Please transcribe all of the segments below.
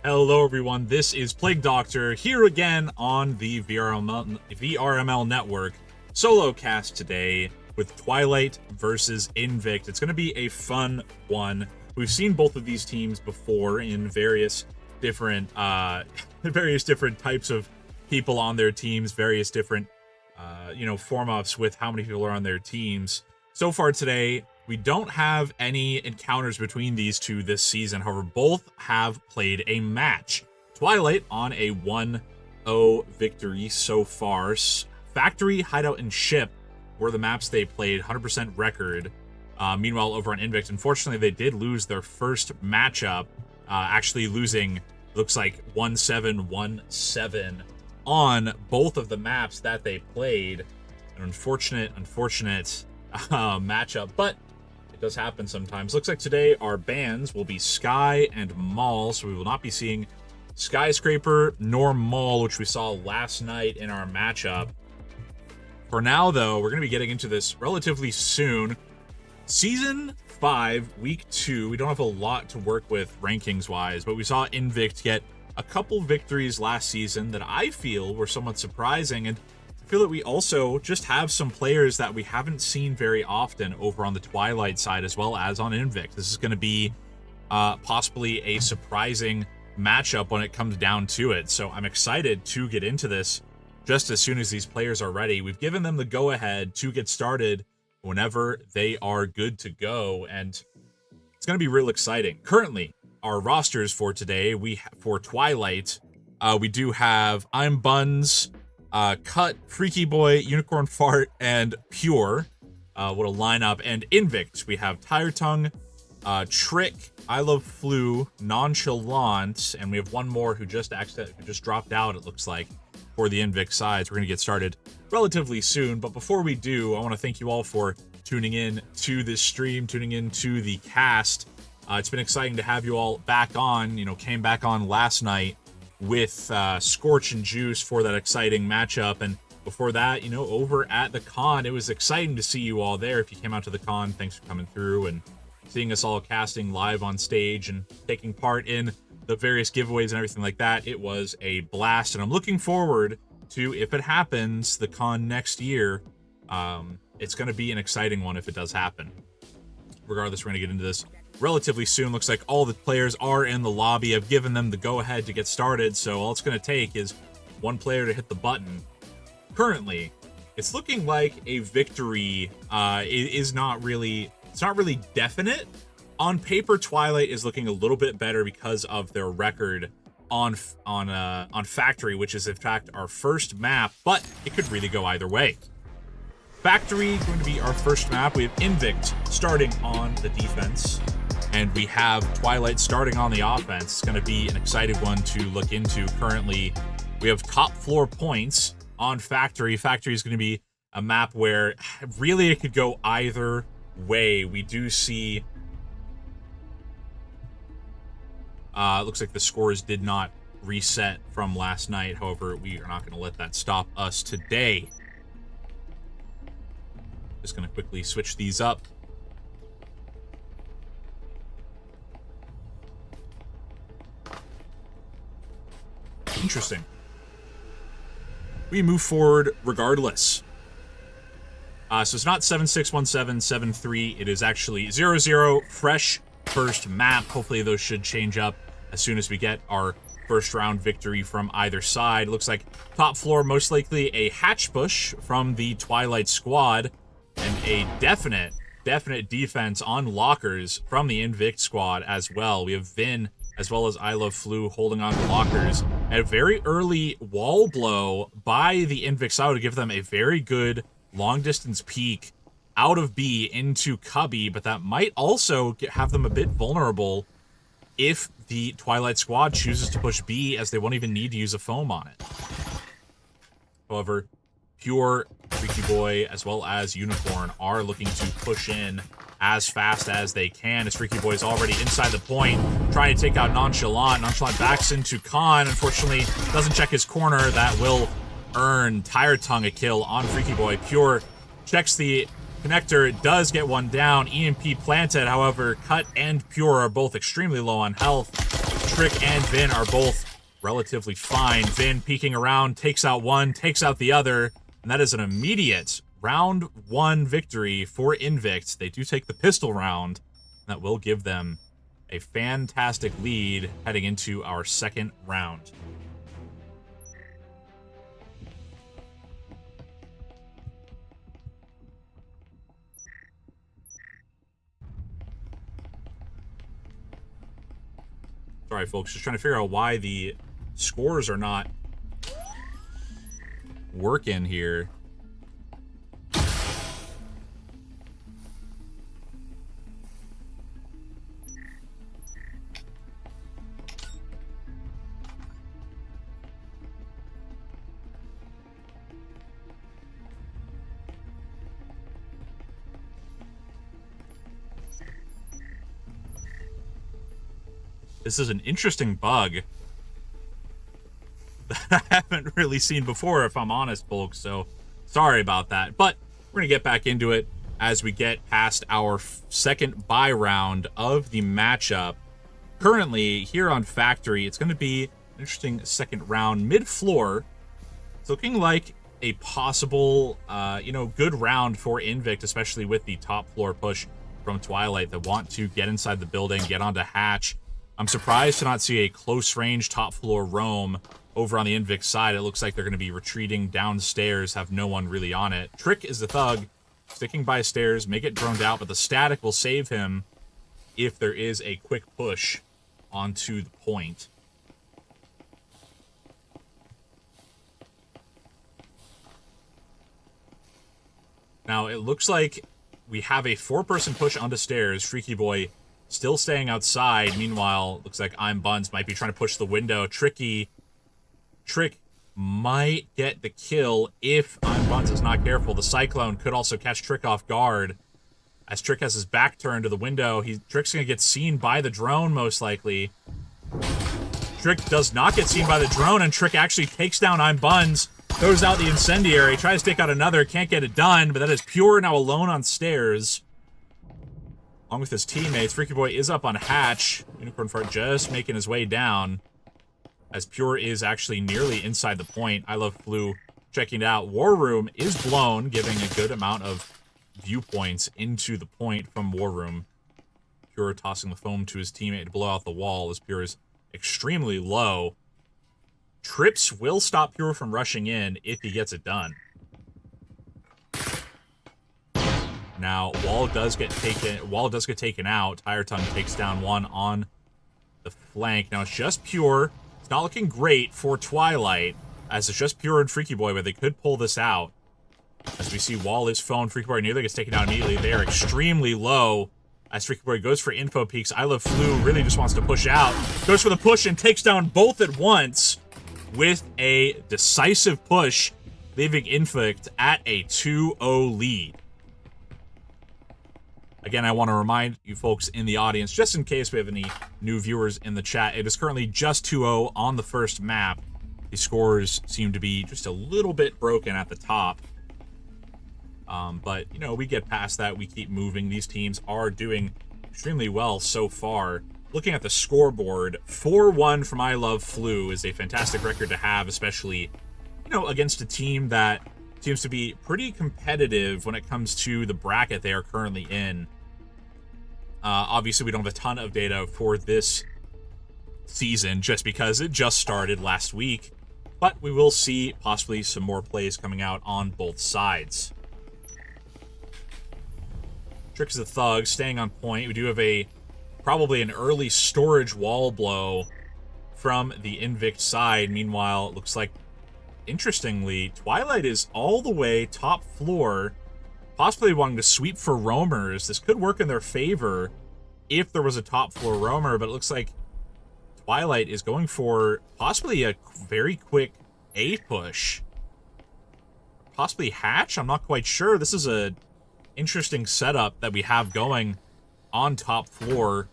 Hello everyone, this is Plague Doctor here again on the VRML network. Solo cast today with Twilight versus INVICT. It's going to be a fun one. We've seen both of these teams before in various different types of people on their teams, various different form-ups with how many people are on their teams. So far today, we don't have any encounters between these two this season. However, both have played a match. Twilight on a 1-0 victory so far. Factory, Hideout, and Ship were the maps they played, 100% record. Meanwhile, over on INVICT, unfortunately, they did lose their first matchup, actually losing, looks like 1-7, 1-7 on both of the maps that they played. An unfortunate matchup, but it does happen sometimes. Looks like today our bans will be Sky and Mall, so we will not be seeing Skyscraper nor Mall, which we saw last night in our matchup. For now, though, we're going to be getting into this relatively soon. Season 5, Week 2. We don't have a lot to work with rankings-wise, but we saw INVICT get a couple victories last season that I feel were somewhat surprising, and I feel that we also just have some players that we haven't seen very often over on the Twilight side as well as on INVICT. This is going to be possibly a surprising matchup when it comes down to it. So I'm excited to get into this just as soon as these players are ready. We've given them the go-ahead to get started whenever they are good to go, and it's going to be real exciting. Currently, our rosters for today, for Twilight, we do have I'm Buns, Cut, Freaky Boy, Unicorn Fart, and Pure. What a lineup. And INVICT, we have Tire Tongue, Trick, I Love Flu, Nonchalant, and we have one more who just dropped out, it looks like, for the INVICT sides. We're going to get started relatively soon, but before we do, I want to thank you all for tuning in to this stream, tuning in to the cast. It's been exciting to have you all back on. Came back on last night with Scorch and Juice for that exciting matchup. And before that, over at the con, it was exciting to see you all there. If you came out to the con, thanks for coming through and seeing us all casting live on stage and taking part in the various giveaways and everything like that. It was a blast, and I'm looking forward to, if it happens, the con next year. It's going to be an exciting one if it does happen. Regardless, we're going to get into this relatively soon. Looks like all the players are in the lobby. I've given them the go-ahead to get started, so all it's going to take is one player to hit the button. Currently, it's looking like a victory is not really definite. On paper, Twilight is looking a little bit better because of their record on Factory, which is in fact our first map, but it could really go either way. Factory is going to be our first map. We have INVICT starting on the defense, and we have Twilight starting on the offense. It's going to be an exciting one to look into. Currently, we have top floor points on Factory. Factory is going to be a map where really it could go either way. We do see... looks like the scores did not reset from last night. However, we are not going to let that stop us today. Just going to quickly switch these up. Interesting. We move forward regardless. So it's not 761773. It is actually 00, fresh first map. Hopefully those should change up as soon as we get our first round victory from either side. Looks like top floor, most likely a hatch push from the Twilight squad, and a definite defense on lockers from the INVICT squad as well. We have Vin as well as I Love Flu holding on to lockers. A very early wall blow by the INVICT side to give them a very good long distance peek out of B into Cubby, but that might also have them a bit vulnerable if the Twilight squad chooses to push B, as they won't even need to use a foam on it. However, Pure, Freaky Boy, as well as Unicorn are looking to push in as fast as they can, as Freaky Boy is already inside the point, trying to take out Nonchalant. Nonchalant backs into Con, unfortunately doesn't check his corner. That will earn Tire Tongue a kill on Freaky Boy. Pure checks the connector, does get one down. EMP planted, however, Cut and Pure are both extremely low on health. Trick and Vin are both relatively fine. Vin peeking around, takes out one, takes out the other, and that is an immediate round 1 victory for INVICT. They do take the pistol round, and that will give them a fantastic lead heading into our second round. Sorry, folks, just trying to figure out why the scores are not working here. This is an interesting bug that I haven't really seen before, if I'm honest, folks, so sorry about that. But we're going to get back into it as we get past our second buy round of the matchup. Currently, here on Factory, it's going to be an interesting second round. Mid-floor, it's looking like a possible, good round for INVICT, especially with the top floor push from Twilight that want to get inside the building, get onto Hatch. I'm surprised to not see a close-range top-floor roam over on the INVICT side. It looks like they're going to be retreating downstairs, have no one really on it. Trick is the thug, sticking by stairs, may get droned out, but the static will save him if there is a quick push onto the point. Now, it looks like we have a 4-person push onto stairs. Freaky Boy still staying outside. Meanwhile, looks like I'm Buns might be trying to push the window. Trick might get the kill if I'm Buns is not careful. The Cyclone could also catch Trick off guard. As Trick has his back turned to the window, Trick's going to get seen by the drone, most likely. Trick does not get seen by the drone, and Trick actually takes down I'm Buns, throws out the incendiary, tries to take out another, can't get it done, but that is Pure now alone on stairs, along with his teammates. Freaky Boy is up on Hatch. Unicorn Fart just making his way down, as Pure is actually nearly inside the point. I Love Flu checking it out. War Room is blown, giving a good amount of viewpoints into the point from War Room. Pure tossing the foam to his teammate to blow out the wall, as Pure is extremely low. Trips will stop Pure from rushing in if he gets it done. Now, Wall does get taken out. Tire Tongue takes down one on the flank. Now, it's just Pure. It's not looking great for Twilight, as it's just Pure and Freaky Boy, but they could pull this out. As we see Wall is phone. Freaky Boy nearly gets taken out immediately. They are extremely low. As Freaky Boy goes for info peaks, I Love Flu really just wants to push out. Goes for the push and takes down both at once with a decisive push, leaving INVICT at a 2-0 lead. Again, I want to remind you folks in the audience, just in case we have any new viewers in the chat, it is currently just 2-0 on the first map. The scores seem to be just a little bit broken at the top. But, we get past that. We keep moving. These teams are doing extremely well so far. Looking at the scoreboard, 4-1 from I Love Flu is a fantastic record to have, especially, against a team that seems to be pretty competitive when it comes to the bracket they are currently in. Obviously, we don't have a ton of data for this season just because it just started last week, but we will see possibly some more plays coming out on both sides. Trick is the thug, staying on point. We do have probably an early storage wall blow from the INVICT side. Meanwhile, it looks like, interestingly, Twilight is all the way top floor, possibly wanting to sweep for roamers. This could work in their favor if there was a top floor roamer, but it looks like Twilight is going for possibly a very quick A push. Possibly Hatch? I'm not quite sure. This is a interesting setup that we have going on top floor.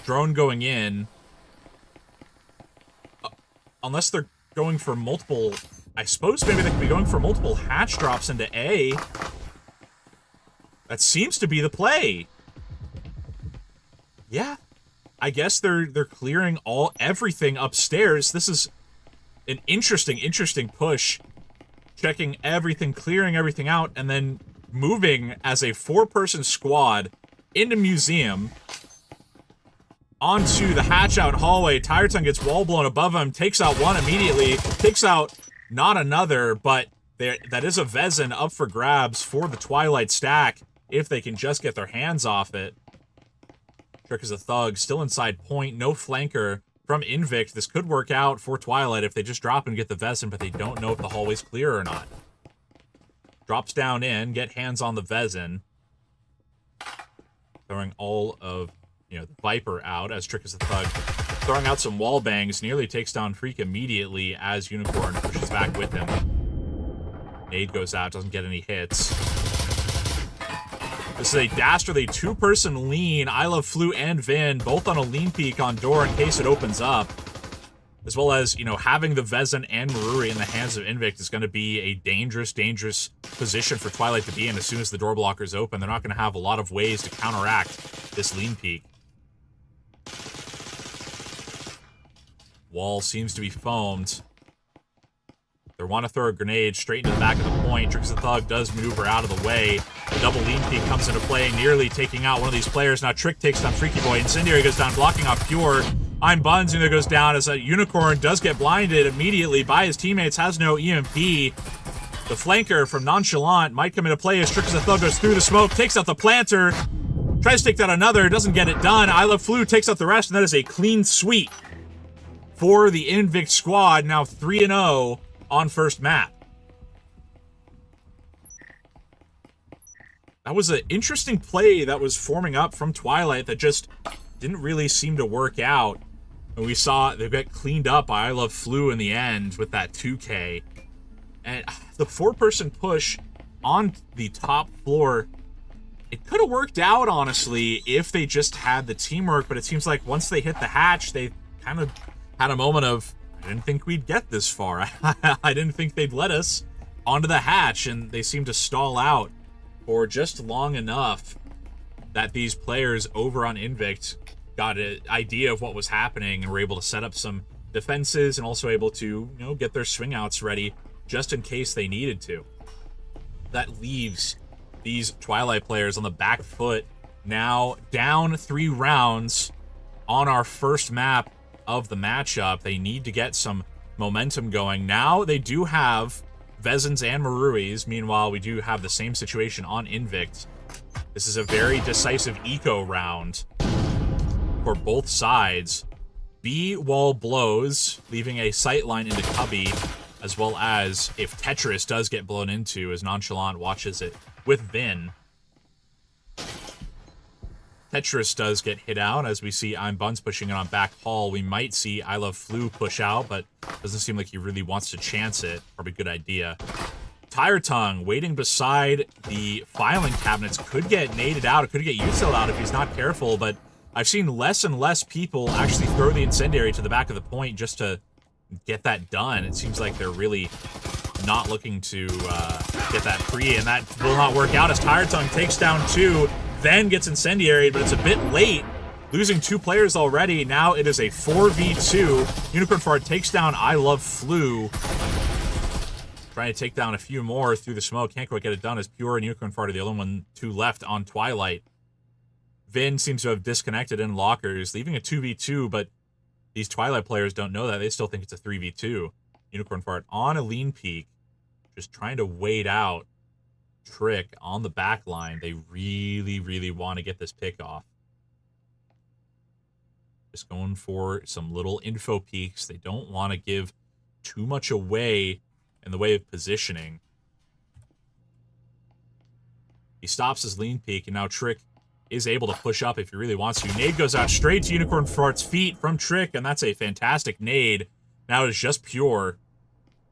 Drone going in. Unless they're going for multiple... I suppose maybe they could be going for multiple Hatch drops into A. That seems to be the play. Yeah. I guess they're clearing everything upstairs. This is an interesting push. Checking everything, clearing everything out, and then moving as a 4-person squad into museum onto the hatch out hallway. Tire Tongue gets wall blown above him, takes out one immediately, takes out not another, but that is a Vezin up for grabs for the Twilight stack if they can just get their hands off it. Trick is a thug, still inside point, no flanker from INVICT. This could work out for Twilight if they just drop and get the Vezin, but they don't know if the hallway's clear or not. Drops down in, get hands on the Vezin. Throwing all of, the Viper out as Trick is a thug. Throwing out some wall bangs, nearly takes down Freak immediately as Unicorn pushes back with him. Nade goes out, doesn't get any hits. This is a dastardly 2-person lean. I Love Flu and Vin both on a lean peek on door in case it opens up. As well as, having the Vezin and Marui in the hands of INVICT is going to be a dangerous position for Twilight to be in as soon as the door blocker is open. They're not going to have a lot of ways to counteract this lean peek. Wall seems to be foamed. They want to throw a grenade straight into the back of the point. Tricks the Thug does maneuver out of the way. The double lean peek comes into play, nearly taking out one of these players. Now Trick takes down Freaky Boy. Incendiary goes down, blocking off Pure. I'm Buns, and there goes down as a Unicorn does get blinded immediately by his teammates, has no EMP. The flanker from Nonchalant might come into play as Trick the Thug goes through the smoke, takes out the planter, tries to take down another, doesn't get it done. I Love Flu takes out the rest, and that is a clean sweep for the INVICT squad, now 3-0 on first map. That was an interesting play that was forming up from Twilight that just didn't really seem to work out. And we saw they got cleaned up by I Love Flu in the end with that 2K. And the 4-person push on the top floor, it could have worked out, honestly, if they just had the teamwork. But it seems like once they hit the hatch, they kind of had a moment of, I didn't think we'd get this far. I didn't think they'd let us onto the hatch, and they seemed to stall out for just long enough that these players over on INVICT got an idea of what was happening and were able to set up some defenses and also able to, get their swing outs ready just in case they needed to. That leaves these Twilight players on the back foot, now down 3 rounds on our first map of the matchup. They need to get some momentum going. Now they do have Vezins and Maruis. Meanwhile, we do have the same situation on INVICT. This is a very decisive eco round for both sides. B wall blows, leaving a sightline into Cubby, as well as if Tetris does get blown into, as Nonchalant watches it with Vin. Tetris does get hit out, as we see I'm Buns pushing it on back hall. We might see I Love Flu push out, but doesn't seem like he really wants to chance it. Probably a good idea. Tire Tongue waiting beside the filing cabinets could get naded out. It could get utiled out if he's not careful, but I've seen less and less people actually throw the incendiary to the back of the point just to get that done. It seems like they're really not looking to get that free, and that will not work out as Tire Tongue takes down 2, then gets incendiary, but it's a bit late. Losing 2 players already. Now it is a 4v2. Unicorn Fart takes down I Love Flu. Trying to take down a few more through the smoke. Can't quite get it done as Pure and Unicorn Fart are the only 2 left on Twilight. Vin seems to have disconnected in lockers, leaving a 2v2, but these Twilight players don't know that. They still think it's a 3v2. Unicorn Fart on a lean peek, just trying to wait out Trick on the back line. They really, really want to get this pick off. Just going for some little info peeks. They don't want to give too much away in the way of positioning. He stops his lean peek, and now Trick is able to push up if he really wants to. Nade goes out straight to Unicorn Fart's feet from Trick, and that's a fantastic nade. Now it is just Pure.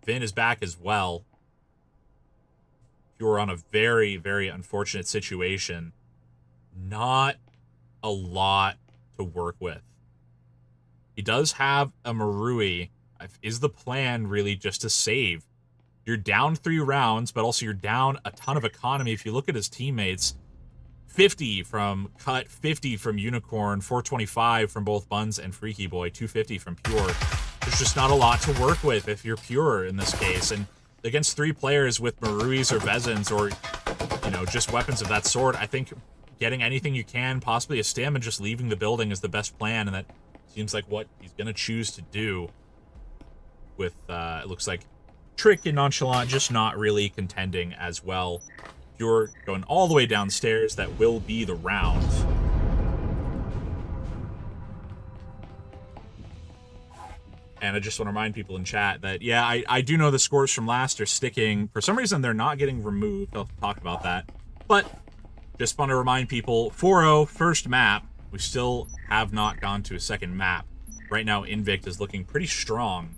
Vin is back as well. Pure on a very, very unfortunate situation. Not a lot to work with. He does have a Marui. Is the plan really just to save? You're down 3 rounds, but also you're down a ton of economy. If you look at his teammates, 50 from Cut, 50 from Unicorn, 425 from both Buns and Freaky Boy, 250 from Pure. There's just not a lot to work with if you're Pure in this case. And against 3 players with Maruis or Vezins or, you know, just weapons of that sort, I think getting anything you can, possibly a stim, and just leaving the building is the best plan, and that seems like what he's going to choose to do with, it looks like Trick and Nonchalant just not really contending as well. Pure going all the way downstairs. That will be the round. And I just want to remind people in chat that, yeah, I do know the scores from last are sticking. For some reason, they're not getting removed. I'll talk about that. But just want to remind people, 4-0, first map. We still have not gone to a second map. Right now, INVICT is looking pretty strong.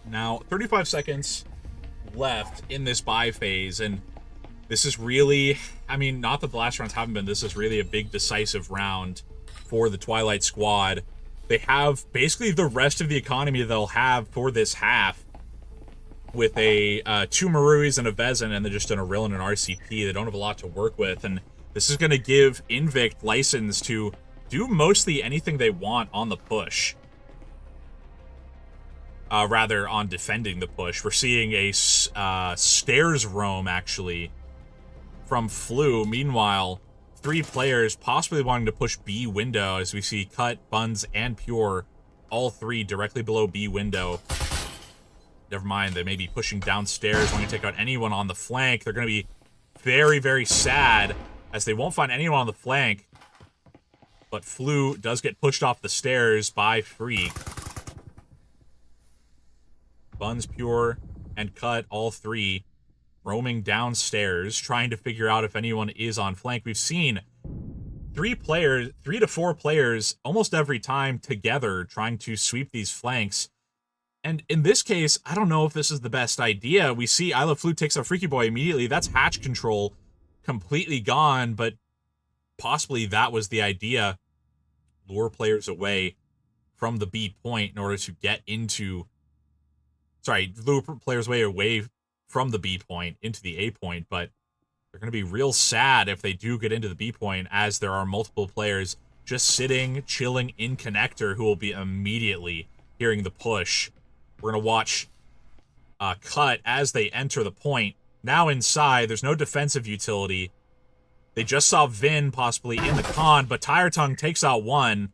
Now, 35 seconds left in this buy phase, and this is really, I mean, not that the last rounds haven't been, this is really a big decisive round for the Twilight squad. They have basically the rest of the economy they'll have for this half with a 2 Maruis and a Vezin, and they're just an Auril and an RCP. They don't have a lot to work with, and this is going to give INVICT license to do mostly anything they want on the push. Rather, on defending the push. We're seeing a stairs roam, actually, from Flu. Meanwhile, 3 players possibly wanting to push B window, as we see Cut, Buns, and Pure, all 3 directly below B window. Never mind, they may be pushing downstairs, wanting to take out anyone on the flank. They're going to be very, very sad, as they won't find anyone on the flank. But Flu does get pushed off the stairs by Freak. Buns, Pure, and Cut, all 3 roaming downstairs, trying to figure out if anyone is on flank. We've seen 3 to 4 players almost every time together trying to sweep these flanks. And in this case, I don't know if this is the best idea. We see I Love Flu takes out Freaky Boy immediately. That's hatch control completely gone, but possibly that was the idea. Lure players away from the B point in order to get into... Sorry, lure players away from the B point into the A point, but they're going to be real sad if they do get into the B point, as there are multiple players just sitting, chilling in connector who will be immediately hearing the push. We're going to watch Cut as they enter the point. Now inside, there's no defensive utility. They just saw Vin possibly in the con, but Tire Tongue takes out 1.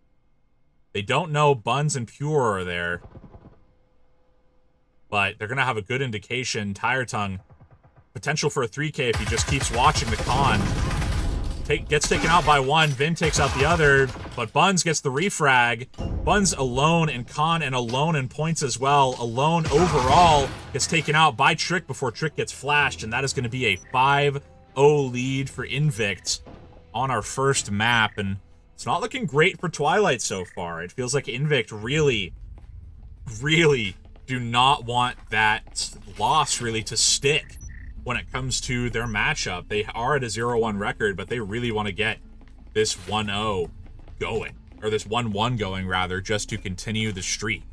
They don't know Buns and Pure are there. But they're going to have a good indication. Tire Tongue, potential for a 3K if he just keeps watching the con. Gets taken out by 1. Vin takes out the other, but Buns gets the refrag. Buns alone in con and alone in points as well. Alone overall gets taken out by Trick before Trick gets flashed, and that is going to be a 5-0 lead for INVICT on our first map. And it's not looking great for Twilight so far. It feels like INVICT really do not want that loss really to stick when it comes to their matchup. They are at a 0-1 record, but they really want to get this 1-0 going, or this 1-1 going rather, just to continue the streak.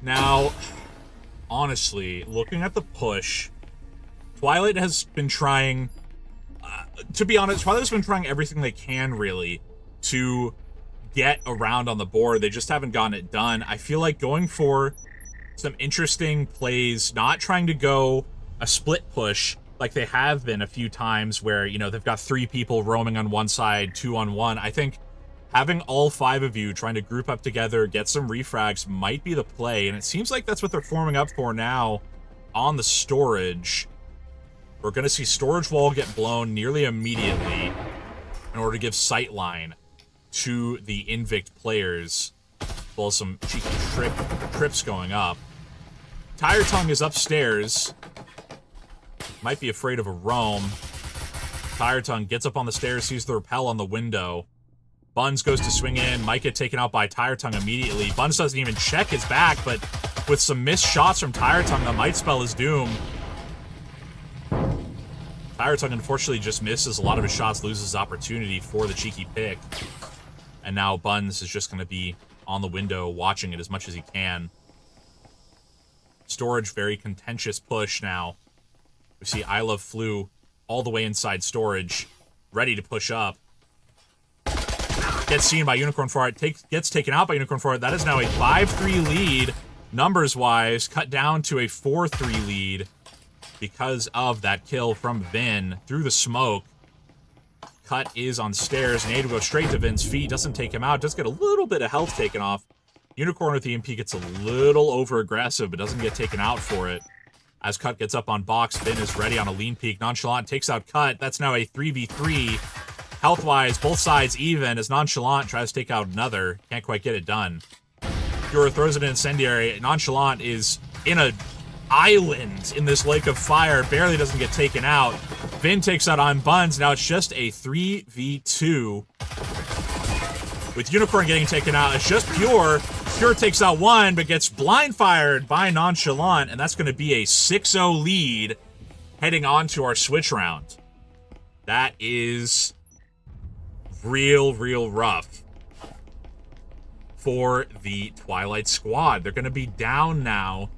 Now, honestly, looking at the push, Twilight has been trying... to be honest, Twilight's been trying everything they can, really, to get around on the board. They just haven't gotten it done. I feel like going for some interesting plays, not trying to go a split push like they have been a few times where, you know, they've got 3 people roaming on one side, 2 on one. I think having all 5 of you trying to group up together, get some refrags might be the play, and it seems like that's what they're forming up for now on the storage. We're going to see storage wall get blown nearly immediately in order to give sightline to the INVICT players. Well, some cheeky trips going up. Tire Tongue is upstairs. Might be afraid of a roam. Tire Tongue gets up on the stairs, sees the rappel on the window. Buns goes to swing in. Might get taken out by Tire Tongue immediately. Buns doesn't even check his back, but with some missed shots from Tire Tongue that might spell his doom. Tire Tongue unfortunately just misses a lot of his shots, loses his opportunity for the cheeky pick. And now Buns is just going to be on the window watching it as much as he can. Storage, very contentious push now. We see I Love Flu all the way inside Storage, ready to push up. Gets seen by Unicorn Fart, gets taken out by Unicorn Fart. That is now a 5-3 lead, numbers-wise, cut down to a 4-3 lead because of that kill from Vin through the smoke. Cut is on stairs. Nade will go straight to Vin's feet. Doesn't take him out. Does get a little bit of health taken off. Unicorn with the EMP gets a little over-aggressive, but doesn't get taken out for it. As Cut gets up on box, Vin is ready on a lean peek. Nonchalant takes out Cut. That's now a 3v3. Health-wise, both sides even, as Nonchalant tries to take out another. Can't quite get it done. Pure throws it in Incendiary. Nonchalant is in an island in this lake of fire. Barely doesn't get taken out. Vin takes out on Buns. Now it's just a 3v2. With Unicorn getting taken out, it's just Pure. Pure takes out one, but gets blind fired by Nonchalant, and that's going to be a 6-0 lead heading on to our switch round. That is real rough for the Twilight squad. They're going to be down now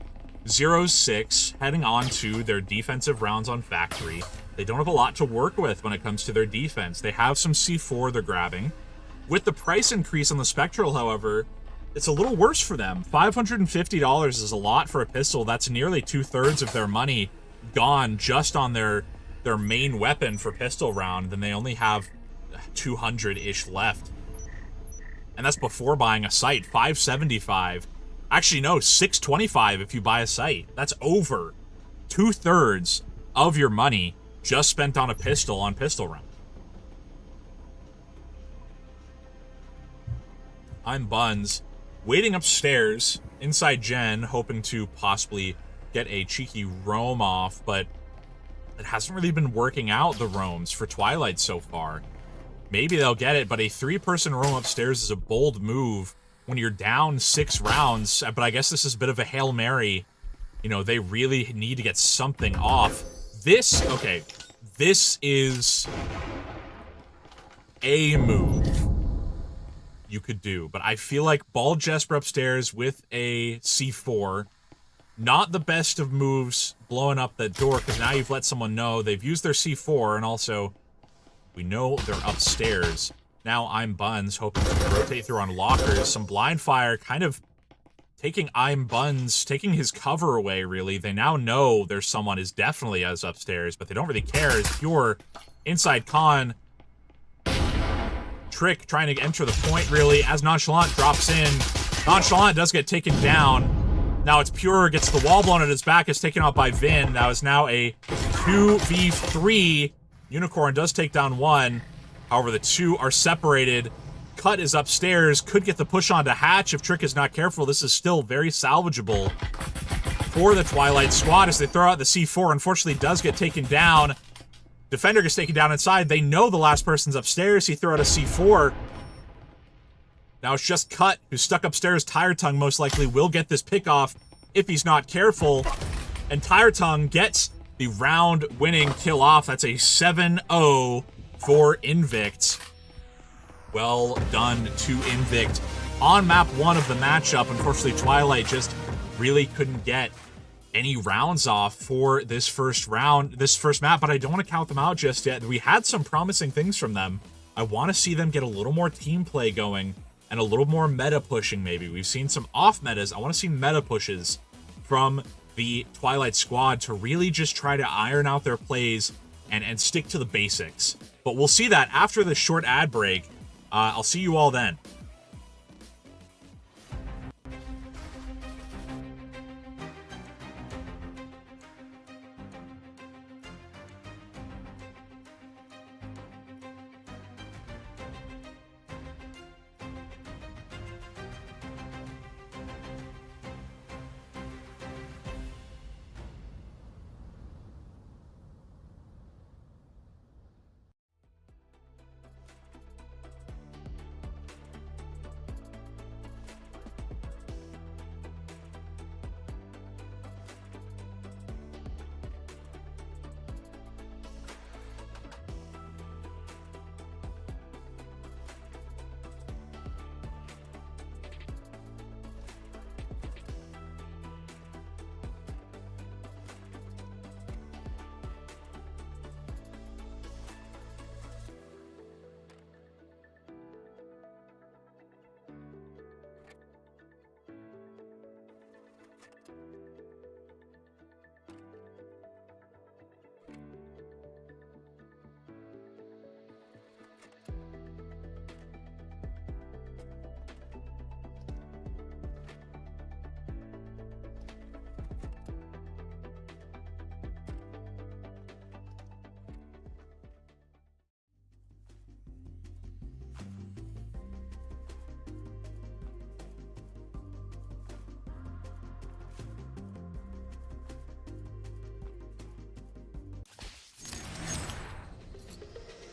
0-6, heading on to their defensive rounds on Factory. They don't have a lot to work with when it comes to their defense. They have some C4 they're grabbing. With the price increase on the Spectral, however, it's a little worse for them. $550 is a lot for a pistol. That's nearly 2/3 of their money gone just on their main weapon for pistol round. Then they only have 200-ish left. And that's before buying a sight. $575. Actually, no, $625 if you buy a sight. That's over 2/3 of your money just spent on a pistol on pistol round. I'm Buns, waiting upstairs inside Gen, hoping to possibly get a cheeky roam off, but it hasn't really been working out, the roams, for Twilight so far. Maybe they'll get it, but a 3-person roam upstairs is a bold move when you're down 6 rounds, but I guess this is a bit of a Hail Mary. You know, they really need to get something off. This is a move you could do, but I feel like Bald Jesper upstairs with a C4, not the best of moves blowing up that door, because now you've let someone know they've used their C4, and also we know they're upstairs. Now I'm Buns, hoping to rotate through on lockers. Some blind fire, kind of taking I'm Buns, taking his cover away, really. They now know there's someone is definitely as upstairs, but they don't really care. It's Pure inside Con. Trick trying to enter the point, really, as Nonchalant drops in. Nonchalant does get taken down. Now it's Pure, gets the wall blown at his back, is taken out by Vin. That is now a 2v3. Unicorn does take down one. However, the two are separated. Cut is upstairs, could get the push onto Hatch if Trick is not careful. This is still very salvageable for the Twilight squad as they throw out the C4. Unfortunately, does get taken down. Defender gets taken down inside. They know the last person's upstairs. He threw out a C4. Now it's just Cut, who's stuck upstairs. Tire Tongue most likely will get this pick off if he's not careful. And Tire Tongue gets the round-winning kill off. That's a 7-0 for INVICT. Well done to INVICT. On map 1 of the matchup, unfortunately, Twilight just really couldn't get any rounds off for this first round, this first map, but I don't want to count them out just yet. We had some promising things from them. I want to see them get a little more team play going and a little more meta pushing, maybe. We've seen some off metas. I want to see meta pushes from the Twilight squad to really just try to iron out their plays and stick to the basics. But we'll see that after the short ad break. I'll see you all then.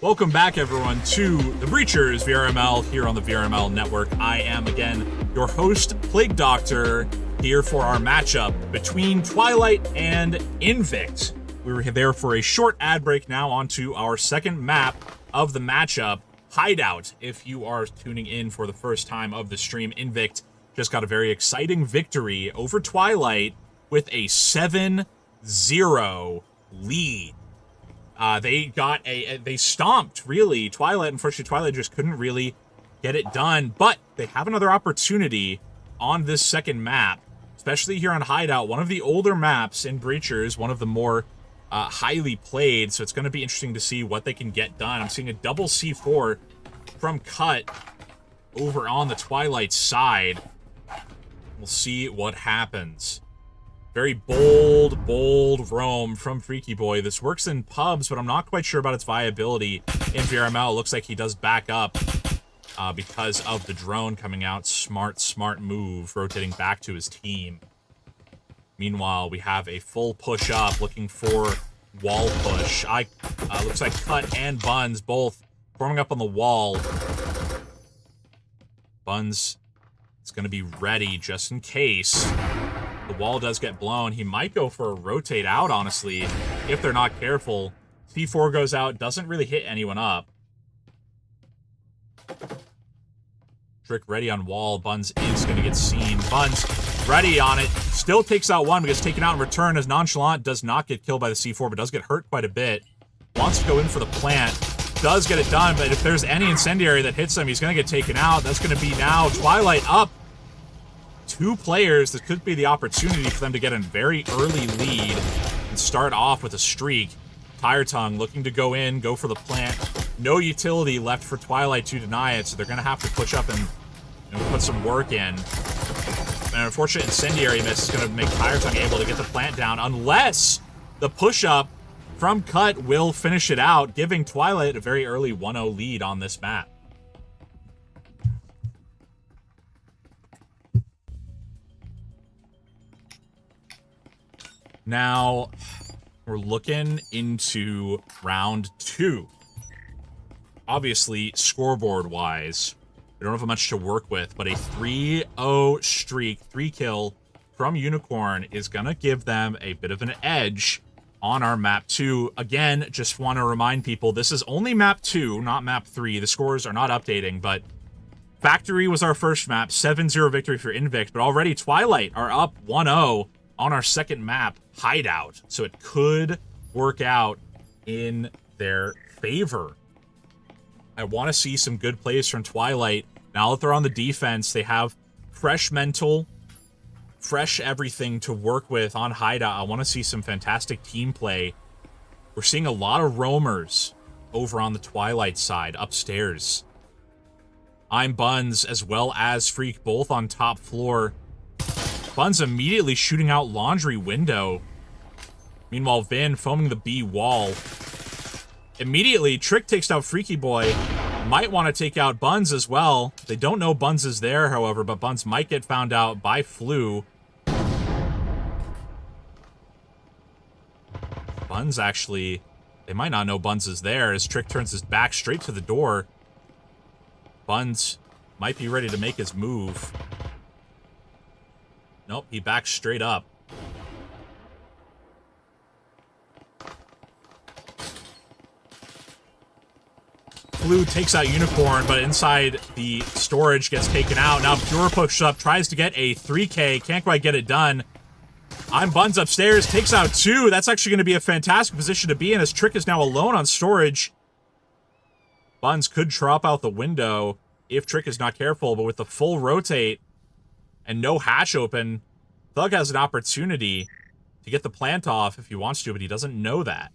Welcome back, everyone, to the Breachers VRML here on the VRML network. I am, again, your host, Plague Doctor, here for our matchup between Twilight and INVICT. We were there for a short ad break. Now onto our second map of the matchup, Hideout. If you are tuning in for the first time of the stream, INVICT just got a very exciting victory over Twilight with a 7-0 lead. They stomped, really, Twilight. Unfortunately, Twilight just couldn't really get it done, but they have another opportunity on this second map, especially here on Hideout, one of the older maps in Breachers, one of the more highly played, so it's going to be interesting to see what they can get done. I'm seeing a double C4 from Cut over on the Twilight side. We'll see what happens. Very bold roam from Freaky Boy. This works in pubs, but I'm not quite sure about its viability in VRML. It looks like he does back up because of the drone coming out. Smart move, rotating back to his team. Meanwhile, we have a full push up, looking for wall push. Looks like Cut and Buns both forming up on the wall. Buns is going to be ready just in case. The wall does get blown. He might go for a rotate out, honestly, if they're not careful. C4 goes out, doesn't really hit anyone up. Trick ready on wall. Buns is going to get seen. Buns ready on it. Still takes out one, but gets taken out in return as Nonchalant does not get killed by the C4, but does get hurt quite a bit. Wants to go in for the plant. Does get it done, but if there's any incendiary that hits him, he's going to get taken out. That's going to be now Twilight up. 2 players. This could be the opportunity for them to get a very early lead and start off with a streak. Tire Tongue looking to go in, go for the plant. No utility left for Twilight to deny it, so they're going to have to push up and put some work in. An unfortunate incendiary miss is going to make Tire Tongue able to get the plant down, unless the push-up from Cut will finish it out, giving Twilight a very early 1-0 lead on this map. Now, we're looking into round 2. Obviously, scoreboard-wise, we don't have much to work with, but a 3-0 streak, 3-kill from Unicorn is going to give them a bit of an edge on our map 2. Again, just want to remind people, this is only map 2, not map 3. The scores are not updating, but Factory was our first map, 7-0 victory for INVICT, but already Twilight are up 1-0 on our second map, Hideout. So it could work out in their favor. I want to see some good plays from Twilight. Now that they're on the defense, they have fresh mental, fresh everything to work with on Hideout. I want to see some fantastic team play. We're seeing a lot of roamers over on the Twilight side, upstairs. I'm Buns as well as Freak, both on top floor. Buns immediately shooting out laundry window. Meanwhile, Vin foaming the B wall. Immediately, Trick takes out Freaky Boy. Might want to take out Buns as well. They don't know Buns is there, however, but Buns might get found out by Flu. Buns actually, they might not know Buns is there as Trick turns his back straight to the door. Buns might be ready to make his move. Nope, he backs straight up. Blue takes out Unicorn, but inside the storage gets taken out. Now Pure pushes up, tries to get a 3K, can't quite get it done. I'm Buns upstairs, takes out 2. That's actually going to be a fantastic position to be in as Trick is now alone on storage. Buns could drop out the window if Trick is not careful, but with the full rotate and no hatch open, Thug has an opportunity to get the plant off if he wants to, but he doesn't know that.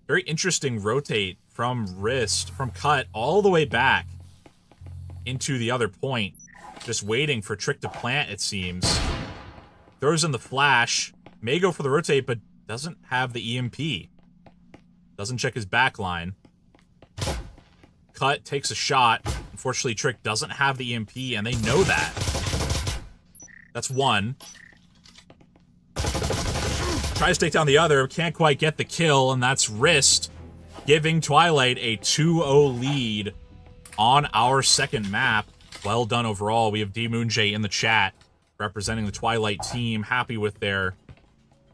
Very interesting rotate from wrist, from Cut, all the way back into the other point. Just waiting for Trick to plant, it seems. Throws in the flash. May go for the rotate, but doesn't have the EMP. Doesn't check his back line. Cut takes a shot. Unfortunately, Trick doesn't have the EMP, and they know that. That's one. Tries to take down the other. Can't quite get the kill, and that's wrist. giving Twilight a 2-0 lead on our second map. Well done overall. We have D-Moonjay in the chat representing the Twilight team. Happy with their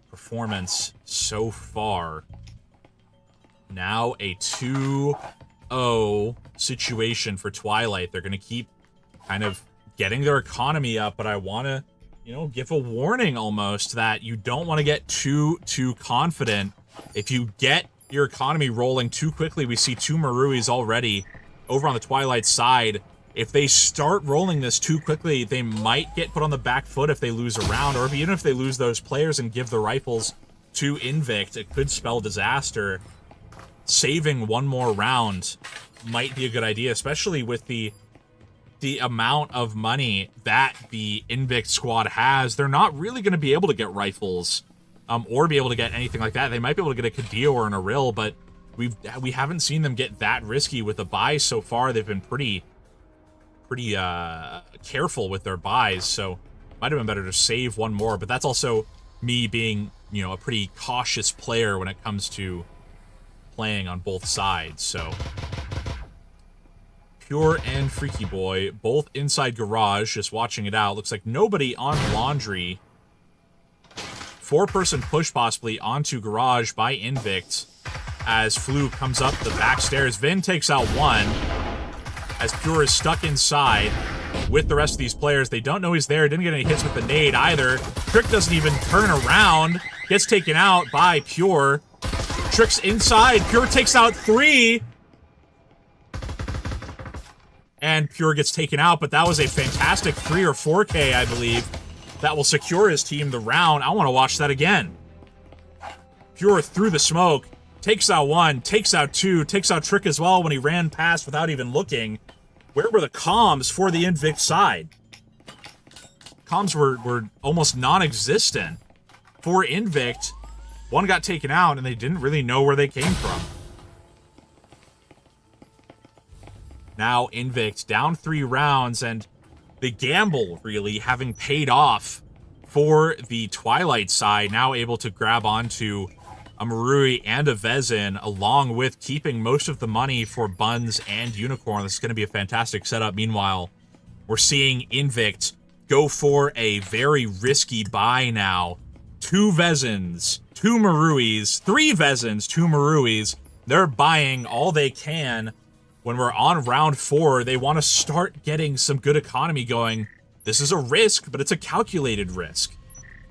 performance so far. Now a 2-0 situation for Twilight. They're going to keep kind of getting their economy up, but I want to, you know, give a warning almost that you don't want to get too confident. If you get your economy rolling too quickly, we see 2 Maruis already over on the Twilight side. If they start rolling this too quickly, they might get put on the back foot if they lose a round, or even if they lose those players and give the rifles to INVICT, it could spell disaster. Saving one more round might be a good idea, especially with the amount of money that the INVICT squad has. They're not really going to be able to get rifles or be able to get anything like that. They might be able to get a Cadillo or an Aril, but we haven't seen them get that risky with the buys so far. They've been pretty careful with their buys, so might have been better to save one more. But that's also me being, you know, a pretty cautious player when it comes to playing on both sides. So Pure and Freaky Boy both inside garage, just watching it out. Looks like nobody on laundry. 4-person push possibly onto garage by INVICT as Flu comes up the back stairs. Vin takes out one as Pure is stuck inside with the rest of these players. They don't know he's there. Didn't get any hits with the nade either. Trick doesn't even turn around. Gets taken out by Pure. Trick's inside. Pure takes out 3. And Pure gets taken out, but that was a fantastic 3 or 4K, I believe. That will secure his team the round. I want to watch that again. Pure through the smoke. Takes out 1, takes out 2, takes out Trick as well when he ran past without even looking. Where were the comms for the INVICT side? Comms were almost non-existent for INVICT. One got taken out, and they didn't really know where they came from. Now INVICT down 3 rounds, and the gamble really having paid off for the Twilight side. Now able to grab onto a Marui and a Vezin, along with keeping most of the money for Buns and Unicorn. This is going to be a fantastic setup. Meanwhile, we're seeing INVICT go for a very risky buy now. 2 Vezins, 2 Maruis, 3 Vezins, 2 Maruis. They're buying all they can. When we're on round 4, they want to start getting some good economy going. This is a risk, but it's a calculated risk.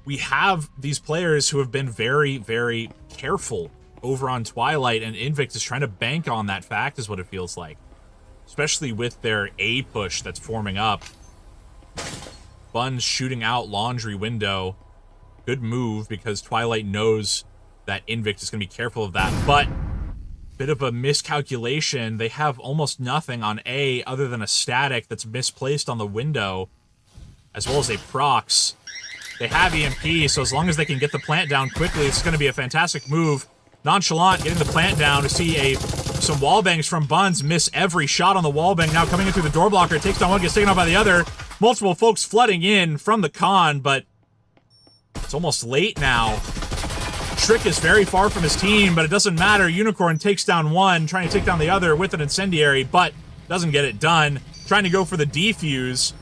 We have these players who have been very, very careful over on Twilight, and INVICT is trying to bank on that fact, is what it feels like. Especially with their A push that's forming up. Buns shooting out laundry window. Good move, because Twilight knows that INVICT is going to be careful of that, but bit of a miscalculation. They have almost nothing on A other than a static that's misplaced on the window, as well as a prox. They have EMP, so as long as they can get the plant down quickly, it's going to be a fantastic move. Nonchalant getting the plant down to see some wall bangs from Buns miss every shot on the wall bang. Now coming in through the door blocker, takes down one, gets taken out by the other. Multiple folks flooding in from the con, but it's almost late now. Trick is very far from his team, but it doesn't matter. Unicorn takes down one, trying to take down the other with an incendiary, but doesn't get it done. Trying to go for the defuse.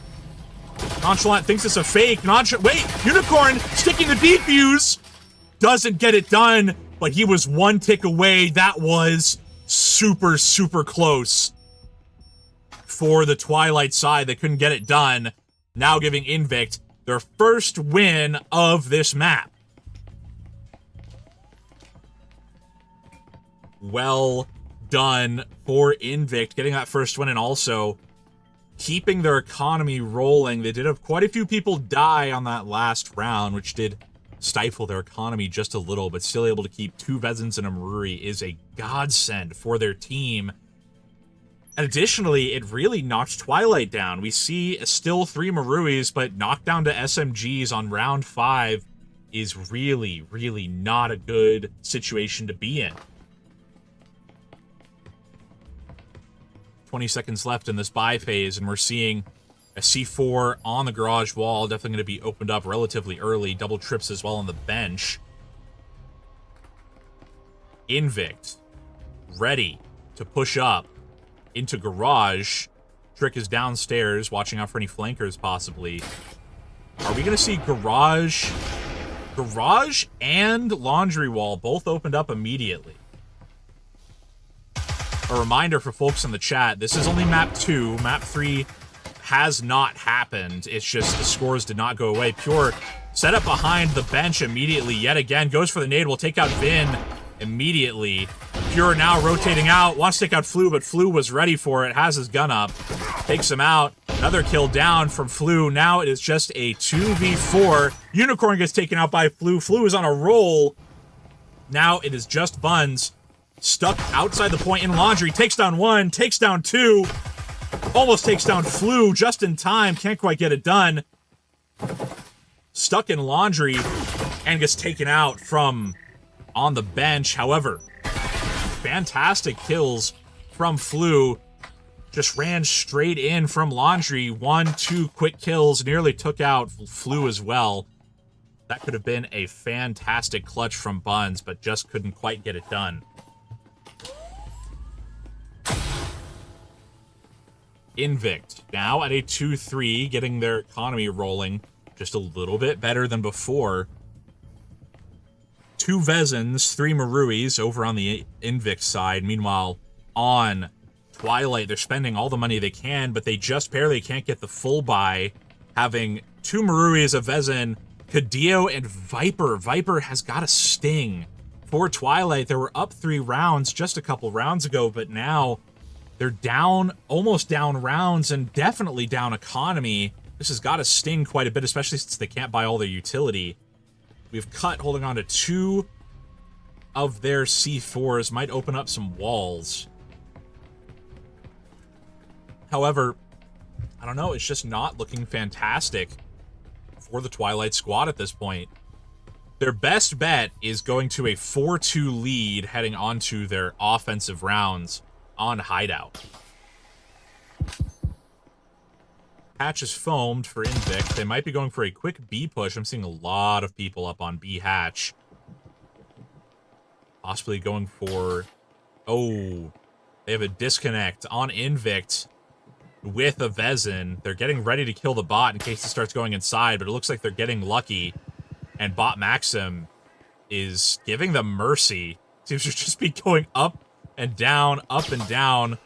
Nonchalant thinks it's a fake. Wait, Unicorn sticking the defuse. Doesn't get it done, but he was 1 tick away. That was super, super close for the Twilight side. They couldn't get it done. Now giving INVICT their first win of this map. Well done for INVICT, getting that first win and also keeping their economy rolling. They did have quite a few people die on that last round, which did stifle their economy just a little, but still able to keep 2 Vezins and a Marui is a godsend for their team. And additionally, it really knocked Twilight down. We see still 3 Maruis, but knockdown to SMGs on round 5 is really, really not a good situation to be in. 20 seconds left in this buy phase, and we're seeing a C4 on the garage wall. Definitely going to be opened up relatively early. Double trips as well on the bench. INVICT ready to push up into Garage. Trick is downstairs, watching out for any flankers, possibly. Are we going to see Garage? Garage and Laundry Wall both opened up immediately. A reminder for folks in the chat, this is only map 2. Map 3 has not happened. It's just the scores did not go away. Pure set up behind the bench immediately. Yet again, goes for the nade. Will take out Vin immediately. Pure now rotating out. Wants to take out Flu, but Flu was ready for it. Has his gun up. Takes him out. Another kill down from Flu. Now it is just a 2v4. Unicorn gets taken out by Flu. Flu is on a roll. Now it is just Buns. Stuck outside the point in Laundry. Takes down 1. Takes down 2. Almost takes down Flu just in time. Can't quite get it done. Stuck in Laundry and gets taken out from on the bench. However, fantastic kills from Flu. Just ran straight in from Laundry. 1, 2 quick kills. Nearly took out Flu as well. That could have been a fantastic clutch from Buns, but just couldn't quite get it done. INVICT now at a 2-3, getting their economy rolling just a little bit better than before. 2 Vezins, 3 Maruis over on the INVICT side. Meanwhile, on Twilight, they're spending all the money they can, but they just barely can't get the full buy. Having 2 Maruis, a Vezin, Cadillo, and Viper. Viper has got a sting. For Twilight, they were up 3 rounds just a couple rounds ago, but now they're down, almost down rounds, and definitely down economy. This has got to sting quite a bit, especially since they can't buy all their utility. We've cut holding on to 2 of their C4s. Might open up some walls. However, I don't know, it's just not looking fantastic for the Twilight squad at this point. Their best bet is going to a 4-2 lead heading onto their offensive rounds on Hideout. Hatch is foamed for INVICT. They might be going for a quick B push. I'm seeing a lot of people up on B hatch. Possibly going for... Oh, they have a disconnect on INVICT with a Vezin. They're getting ready to kill the bot in case it starts going inside, but it looks like they're getting lucky. And Bot Maxim is giving them mercy. Seems to just be going up and down, up and down.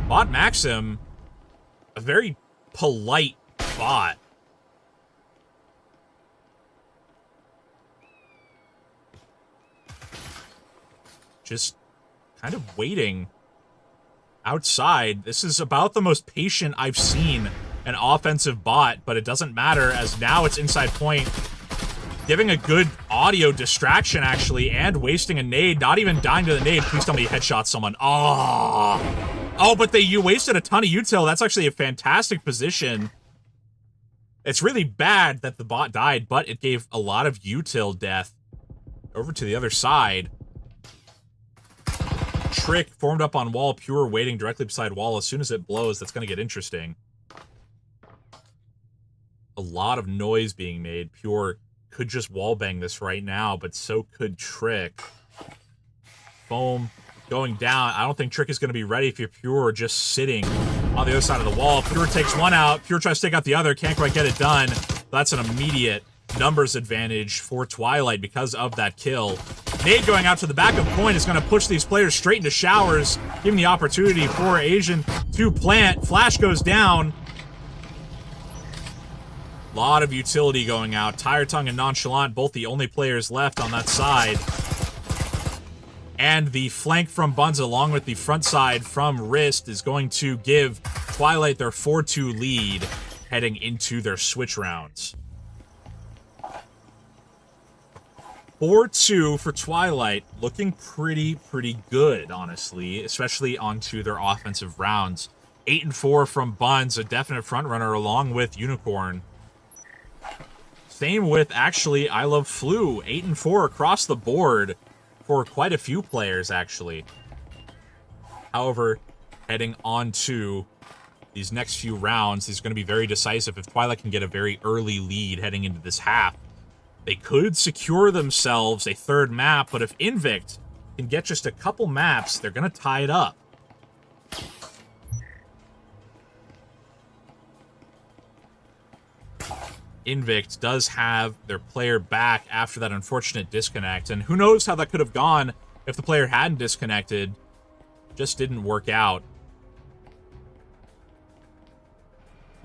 Bot Maxim, a very polite bot. Just kind of waiting outside. This is about the most patient I've seen an offensive bot, but it doesn't matter as now it's inside point. Giving a good audio distraction, actually, and wasting a nade. Not even dying to the nade. Please tell me you headshot someone. Oh, but you wasted a ton of util. That's actually a fantastic position. It's really bad that the bot died, but it gave a lot of util death. Over to the other side. Trick formed up on wall. Pure waiting directly beside wall. As soon as it blows, that's going to get interesting. A lot of noise being made. Pure could just wallbang this right now, but so could Trick. Foam going down. I don't think Trick is going to be ready if you're Pure just sitting on the other side of the wall. Pure takes one out. Pure tries to take out the other. Can't quite get it done. That's an immediate numbers advantage for Twilight because of that kill. Nade going out to the back of point is going to push these players straight into showers, giving the opportunity for Asian to plant. Flash goes down. Lot of utility going out. Tire Tongue and Nonchalant, both the only players left on that side. And the flank from Buns along with the front side from Wrist is going to give Twilight their 4-2 lead heading into their switch rounds. 4-2 for Twilight, looking pretty good, honestly, especially onto their offensive rounds. 8-4 from Buns, a definite frontrunner along with Unicorn. Same with, actually, I Love Flu. 8-4 across the board for quite a few players, actually. However, heading on to these next few rounds is going to be very decisive. If Twilight can get a very early lead heading into this half, They could secure themselves a third map, but if INVICT can get just a couple maps, they're going to tie it up. INVICT does have their player back after that unfortunate disconnect, and who knows how that could have gone if the player hadn't disconnected. Just didn't work out.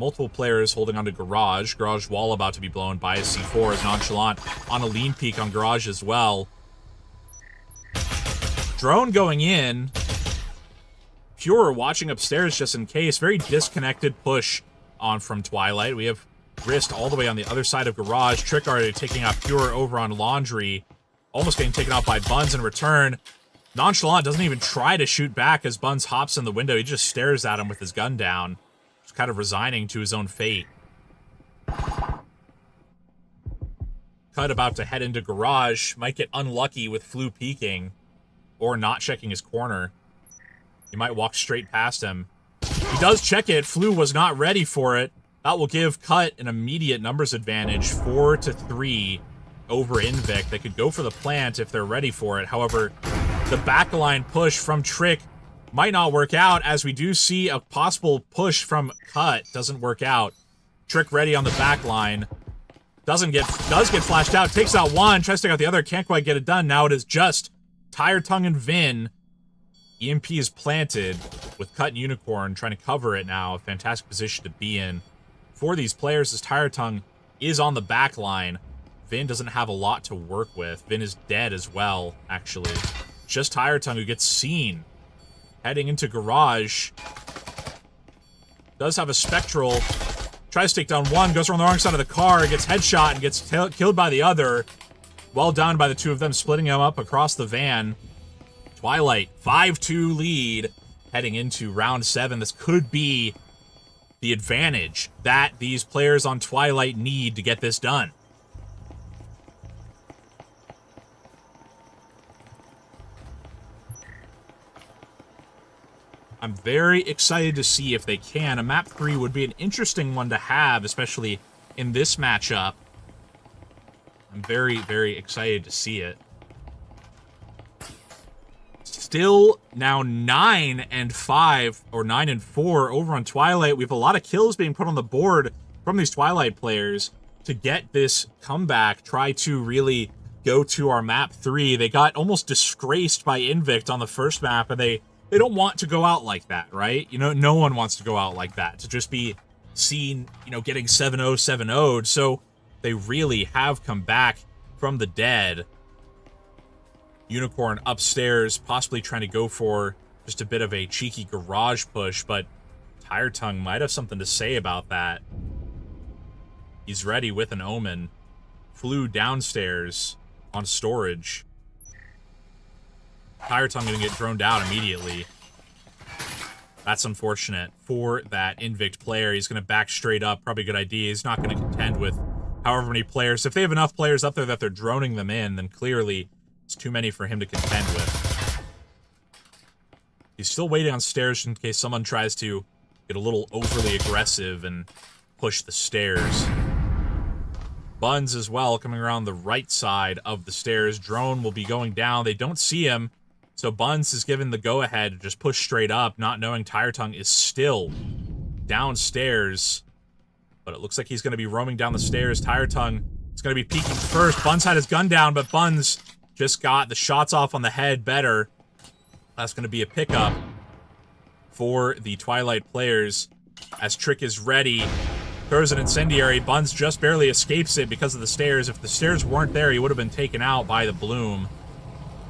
Multiple players holding onto Garage. Garage wall about to be blown by a C4 as Nonchalant on a lean peek on Garage as well. Drone going in. Pure watching upstairs just in case. Very disconnected push on from Twilight. We have Wrist all the way on the other side of Garage. Trick already taking out Pure over on Laundry. Almost getting taken out by Buns in return. Nonchalant doesn't even try to shoot back as Buns hops in the window. He just stares at him with his gun down. Just kind of resigning to his own fate. Cut about to head into Garage. Might get unlucky with Flu peeking. Or not checking his corner. He might walk straight past him. He does check it. Flu was not ready for it. That will give Cut an immediate numbers advantage, 4-3 over INVICT. They could go for the plant if they're ready for it. However, the backline push from Trick might not work out, as we do see a possible push from Cut. Doesn't work out. Trick ready on the backline. Does get flashed out. Takes out one. Tries to take out the other. Can't quite get it done. Now it is just Tire Tongue and Vin. EMP is planted with Cut and Unicorn trying to cover it now. A fantastic position to be in for these players as Tire Tongue is on the back line. Vin doesn't have a lot to work with. Vin is dead as well, actually. Just Tire Tongue who gets seen. Heading into Garage. Does have a Spectral. Tries to take down one. Goes around the wrong side of the car. Gets headshot and gets killed by the other. Well done by the two of them, splitting him up across the van. Twilight, 5-2 lead. Heading into round 7. This could be the advantage that these players on Twilight need to get this done. I'm very excited to see if they can. A map 3 would be an interesting one to have, especially in this matchup. I'm very, very excited to see it. Still now 9-5 or 9-4 over on Twilight. We have a lot of kills being put on the board from these Twilight players to get this comeback. Try to really go to our map 3. They got almost disgraced by INVICT on the first map, and they don't want to go out like that, right? You know, no one wants to go out like that, to just be seen, you know, getting 7-0, 7-0'd. So they really have come back from the dead. Unicorn upstairs, possibly trying to go for just a bit of a cheeky Garage push, but Tire Tongue might have something to say about that. He's ready with an Omen. Flew downstairs on storage. Tire Tongue gonna get droned out immediately. That's unfortunate for that INVICT player. He's gonna back straight up. Probably a good idea. He's not gonna contend with however many players. If they have enough players up there that they're droning them in, then clearly it's too many for him to contend with. He's still waiting on stairs in case someone tries to get a little overly aggressive and push the stairs. Buns as well coming around the right side of the stairs. Drone will be going down. They don't see him, so Buns is given the go-ahead to just push straight up, not knowing Tire Tongue is still downstairs. But it looks like he's going to be roaming down the stairs. Tire Tongue is going to be peeking first. Buns had his gun down, but Buns just got the shots off on the head better. That's going to be a pickup for the Twilight players as Trick is ready. Throws an incendiary. Buns just barely escapes it because of the stairs. If the stairs weren't there, he would have been taken out by the bloom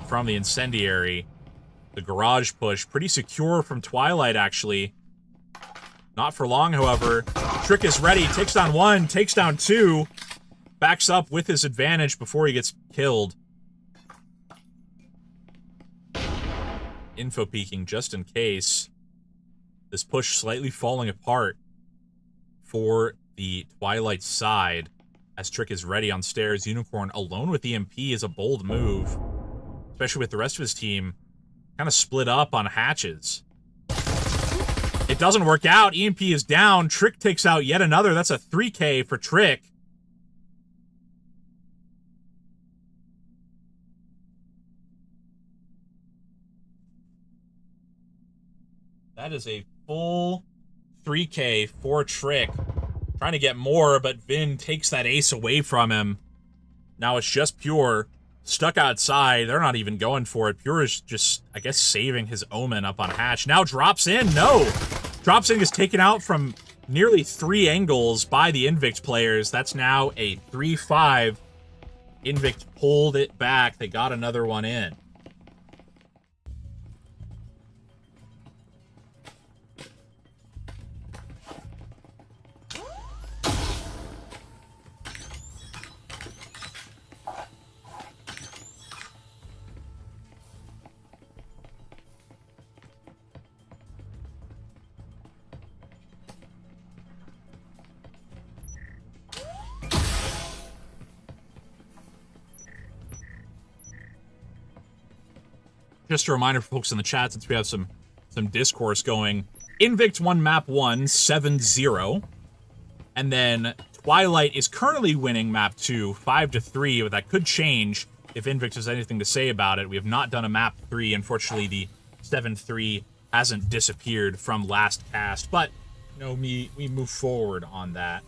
from the incendiary. The Garage push, pretty secure from Twilight, actually. Not for long, however. Trick is ready. Takes down one, takes down two. Backs up with his advantage before he gets killed. Info peeking just in case. This push slightly falling apart for the Twilight side as Trick is ready on stairs. Unicorn alone with EMP is a bold move, especially with the rest of his team kind of split up on hatches. It doesn't work out. EMP is down. Trick takes out yet another. That's a 3K for Trick. That is a full 3K for Trick. Trying to get more, but Vin takes that ace away from him. Now it's just Pure. Stuck outside. They're not even going for it. Pure is just, I guess, saving his Omen up on Hatch. Now drops in. No! Drops in is taken out from nearly 3 angles by the INVICT players. That's now a 3-5. INVICT pulled it back. They got another one in. Just a reminder for folks in the chat, since we have some discourse going. INVICT won map 1, 7-0. And then Twilight is currently winning map 2, 5-3, but that could change if INVICT has anything to say about it. We have not done a map 3. Unfortunately, the 7-3 hasn't disappeared from last cast, but you know, we move forward on that.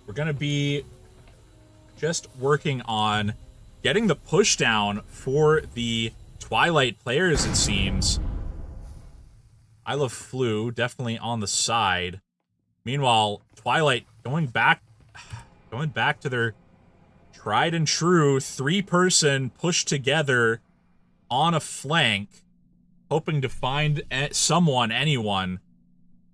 We're going to be just working on getting the push down for the Twilight players, it seems. I love Flu, definitely on the side. Meanwhile, Twilight going back to their tried and true 3-person push together on a flank, hoping to find anyone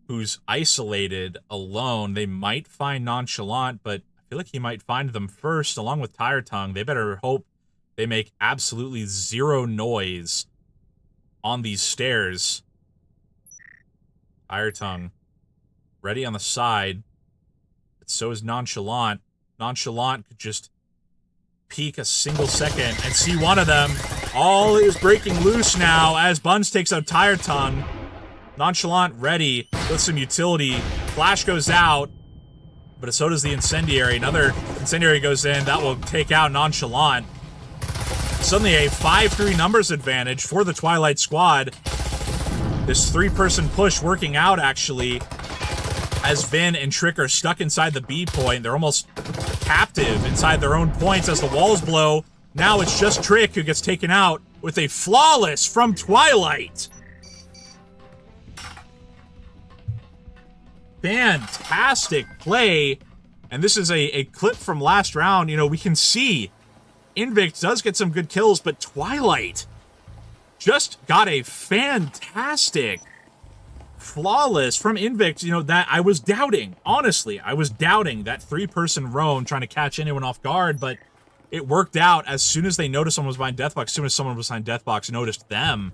who's isolated alone. They might find Nonchalant, but I feel like he might find them first, along with Tire Tongue. They better hope they make absolutely zero noise on these stairs. Tire Tongue ready on the side, but so is Nonchalant. Nonchalant could just peek a single second and see one of them. All is breaking loose now as Buns takes out Tire Tongue. Nonchalant ready with some utility. Flash goes out, but so does the Incendiary. Another Incendiary goes in. That will take out Nonchalant. Suddenly a 5-3 numbers advantage for the Twilight squad. This 3-person push working out, actually, as Vin and Trick are stuck inside the B point. They're almost captive inside their own points as the walls blow. Now it's just Trick who gets taken out with a flawless from Twilight. Fantastic play. And this is a clip from last round. You know, we can see INVICT does get some good kills, but Twilight just got a fantastic flawless from INVICT. You know, that I was doubting. Honestly, I was doubting that 3-person roam trying to catch anyone off guard, but it worked out. As soon as they noticed someone was behind Deathbox, as soon as someone was behind Deathbox noticed them,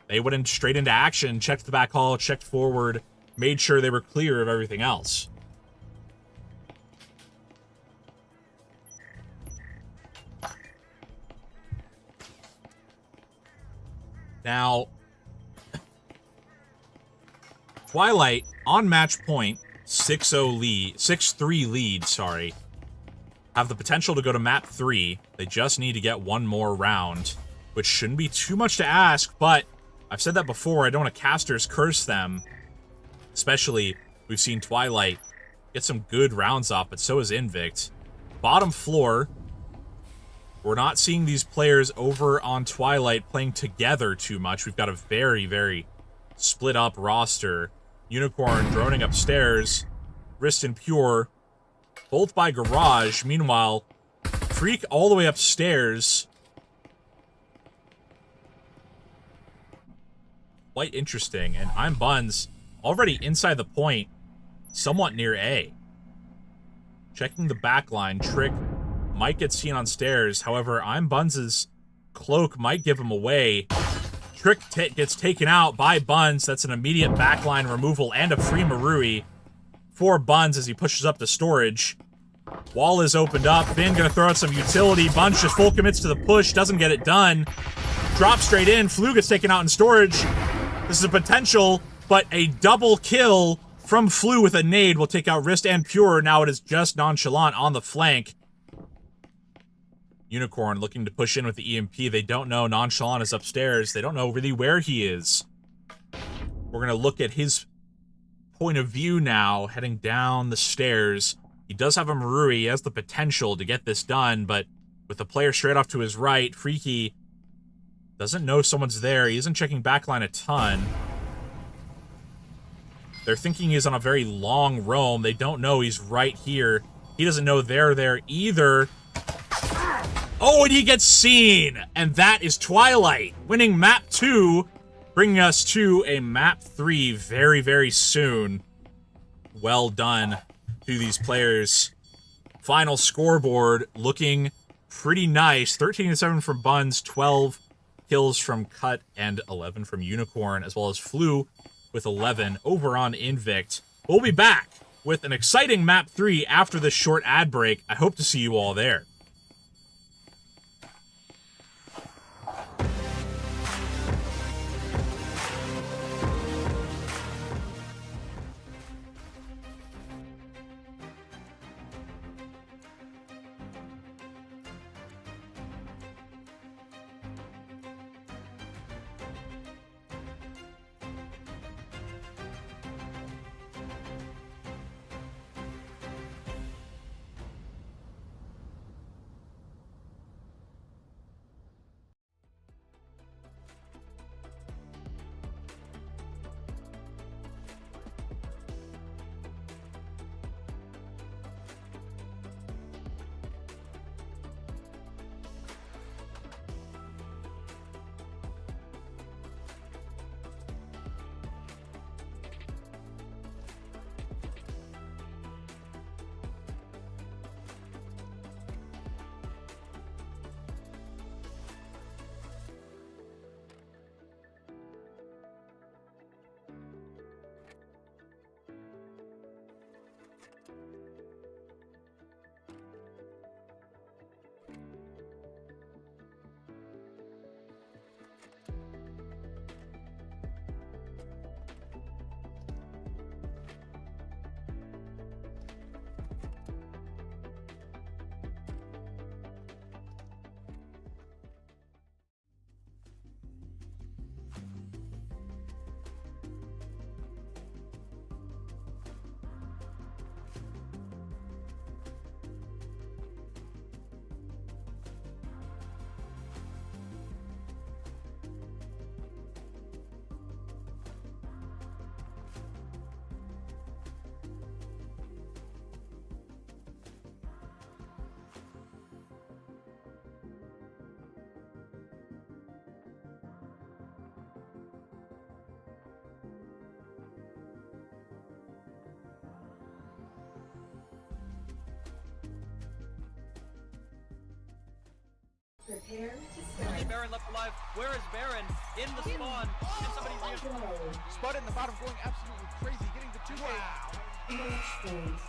they went straight into action, checked the back hall, checked forward, made sure they were clear of everything else. Now, Twilight on match point, 6-0 lead, 6-3 lead, sorry, have the potential to go to map 3. They just need to get one more round, which shouldn't be too much to ask, but I've said that before, I don't want to casters curse them. Especially, we've seen Twilight get some good rounds off, but so is INVICT. Bottom floor, we're not seeing these players over on Twilight playing together too much. We've got a very, very split up roster. Unicorn droning upstairs. Wrist and Pure, both by Garage. Meanwhile, Freak all the way upstairs. Quite interesting. And I'm Buns, already inside the point, somewhat near A. Checking the back line, Trick might get seen on stairs. However, I'm Buns' cloak might give him away. Trick gets taken out by Buns. That's an immediate backline removal and a free Marui for Buns as he pushes up the storage. Wall is opened up. Vin gonna throw out some utility. Buns just full commits to the push, doesn't get it done. Drop straight in. Flu gets taken out in storage. This is a potential, but a double kill from Flu with a nade will take out Wrist and Pure. Now it is just Nonchalant on the flank. Unicorn looking to push in with the EMP. They don't know Nonchalant is upstairs. They don't know really where he is. We're going to look at his point of view now, heading down the stairs. He does have a Marui. He has the potential to get this done, but with the player straight off to his right, Freaky doesn't know someone's there. He isn't checking backline a ton. They're thinking he's on a very long roam. They don't know he's right here. He doesn't know they're there either. Oh, and he gets seen! And that is Twilight, winning map 2, bringing us to a map 3 very, very soon. Well done to these players. Final scoreboard looking pretty nice. 13-7 from Buns, 12 kills from Cut, and 11 from Unicorn, as well as Flu with 11 over on INVICT. We'll be back with an exciting map 3 after this short ad break. I hope to see you all there. Prepare to Only start. Baron left alive. Where is Baron? In the spawn. Can somebody Spud in the bottom going absolutely crazy, getting the 2K. Match point.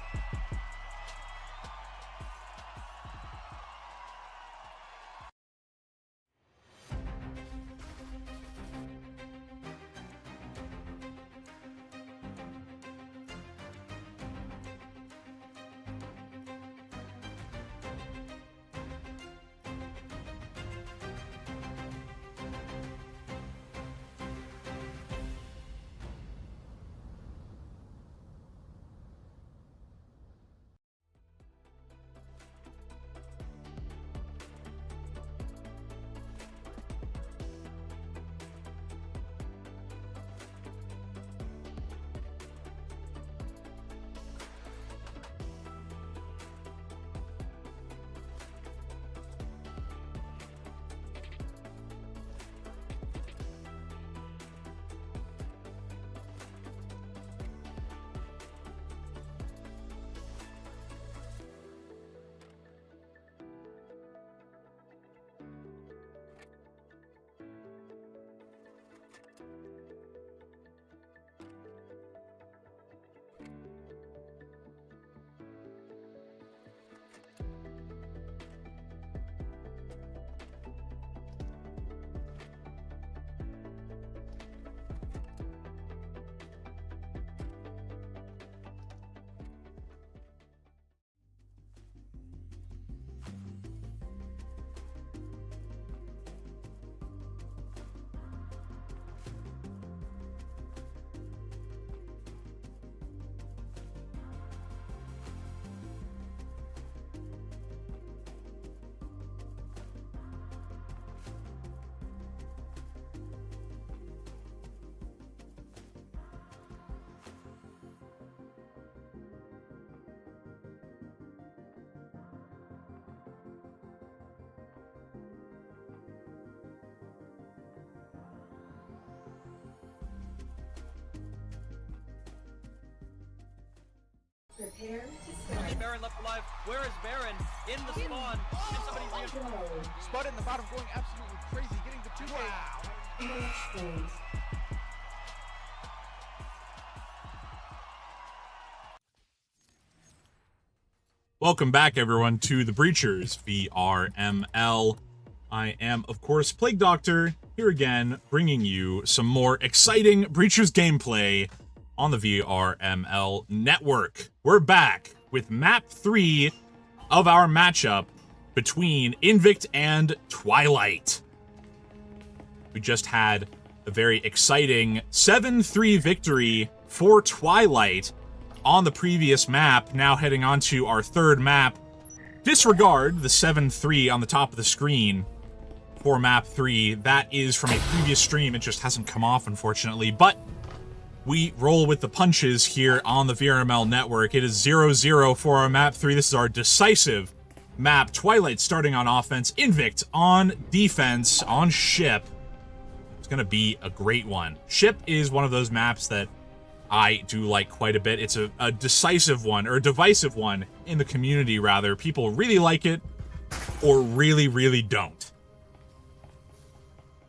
Prepare to Only start. Baron left alive. Where is Baron? In the spawn. Can somebody reinforce? Spud in the bottom going absolutely crazy, getting the 2K. Match point. Welcome back, everyone, to the Breachers VRML. I am, of course, Plague Doctor, here again, bringing you some more exciting Breachers gameplay on the VRML network. We're back with map 3 of our matchup between INVICT and Twilight. We just had a very exciting 7-3 victory for Twilight on the previous map. Now heading on to our third map. Disregard the 7-3 on the top of the screen for map 3. That is from a previous stream. It just hasn't come off, unfortunately. But we roll with the punches here on the VRML network. It is 0-0 for our map 3. This is our decisive map. Twilight starting on offense. INVICT on defense on ship. It's going to be a great one. Ship is one of those maps that I do like quite a bit. It's a decisive one, or a divisive one in the community, rather. People really like it, or really, really don't.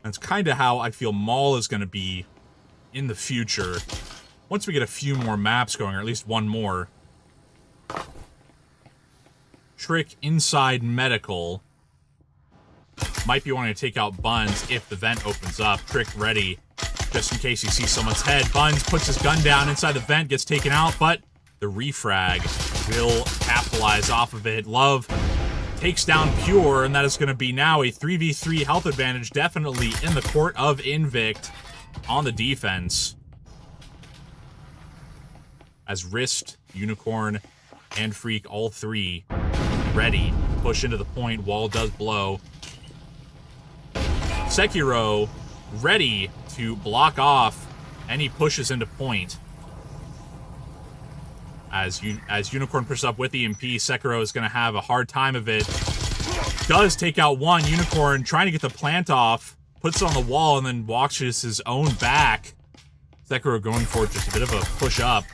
That's kind of how I feel Maul is going to be in the future. Once we get a few more maps going, or at least one more. Trick inside medical. Might be wanting to take out Buns if the vent opens up. Trick ready, just in case he sees someone's head. Buns puts his gun down inside the vent, gets taken out, but the refrag will capitalize off of it. Love takes down Pure, and that is going to be now a 3v3 health advantage, definitely in the court of INVICT on the defense. As Wrist, Unicorn, and Freak, all three ready. Push into the point, wall does blow. Sekiro ready to block off any pushes into point. As Unicorn pushes up with EMP, Sekiro is going to have a hard time of it. Does take out one. Unicorn trying to get the plant off, puts it on the wall, and then watches his own back. Sekiro going for just a bit of a push up.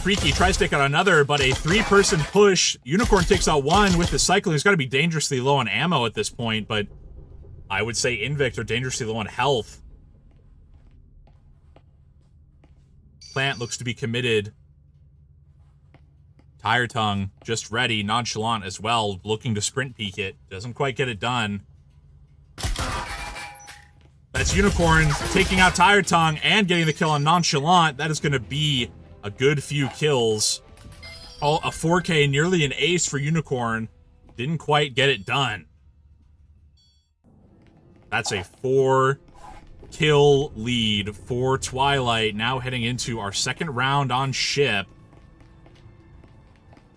Freaky tries to take out another, but a 3-person push. Unicorn takes out one with the cycling. He's got to be dangerously low on ammo at this point, but I would say INVICT are dangerously low on health. Plant looks to be committed. Tire Tongue just ready, nonchalant as well, looking to sprint peek it. Doesn't quite get it done. That's Unicorn taking out Tire Tongue and getting the kill on Nonchalant. That is going to be a good few kills. Oh, a 4K, nearly an ace for Unicorn. Didn't quite get it done. That's a 4-kill lead for Twilight. Now heading into our second round on ship.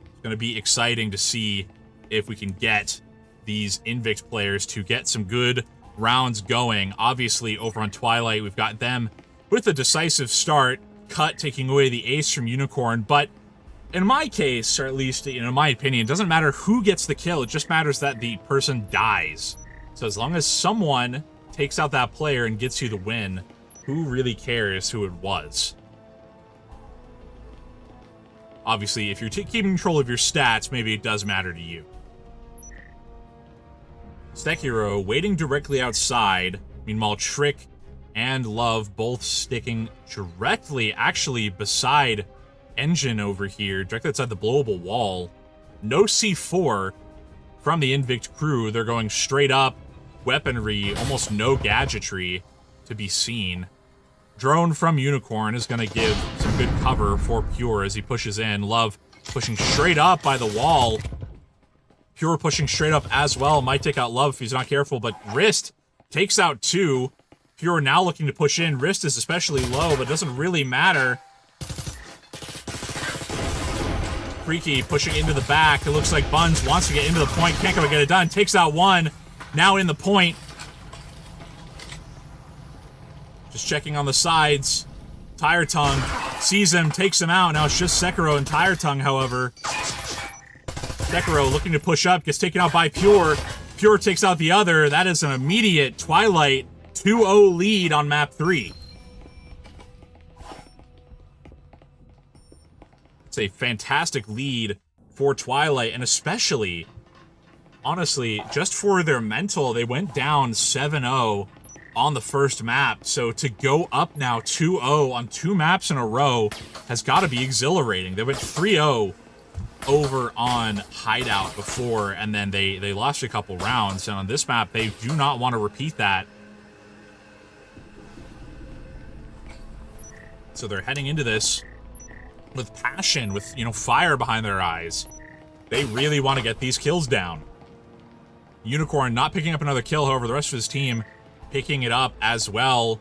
It's going to be exciting to see if we can get these INVICT players to get some good rounds going. Obviously, over on Twilight, we've got them with a decisive start. Cut taking away the ace from Unicorn, but in my case, or at least in my opinion, it doesn't matter who gets the kill. It just matters that the person dies. So as long as someone takes out that player and gets you the win, who really cares who it was? Obviously, if you're keeping control of your stats, maybe it does matter to you. Sekiro waiting directly outside. Meanwhile, Trick and Love both sticking directly, actually, beside Engine over here, directly outside the blowable wall. No C4 from the INVICT crew. They're going straight up. Weaponry, almost no gadgetry to be seen. Drone from Unicorn is going to give some good cover for Pure as he pushes in. Love pushing straight up by the wall. Pure pushing straight up as well. Might take out Love if he's not careful, but Wrist takes out two. Pure now looking to push in. Wrist is especially low, but doesn't really matter. Freaky pushing into the back. It looks like Buns wants to get into the point. Can't quite get it done. Takes out one. Now in the point. Just checking on the sides. Tire Tongue sees him, takes him out. Now it's just Sekiro and Tire Tongue, however. Sekiro looking to push up, gets taken out by Pure. Pure takes out the other. That is an immediate Twilight 2-0 lead on map 3. It's a fantastic lead for Twilight, and especially, honestly, just for their mental, they went down 7-0 on the first map, so to go up now 2-0 on 2 maps in a row has got to be exhilarating. They went 3-0 over on Hideout before, and then they lost a couple rounds, and on this map, they do not want to repeat that. So they're heading into this with passion, with, you know, fire behind their eyes. They really want to get these kills down. Unicorn not picking up another kill, however, the rest of his team picking it up as well.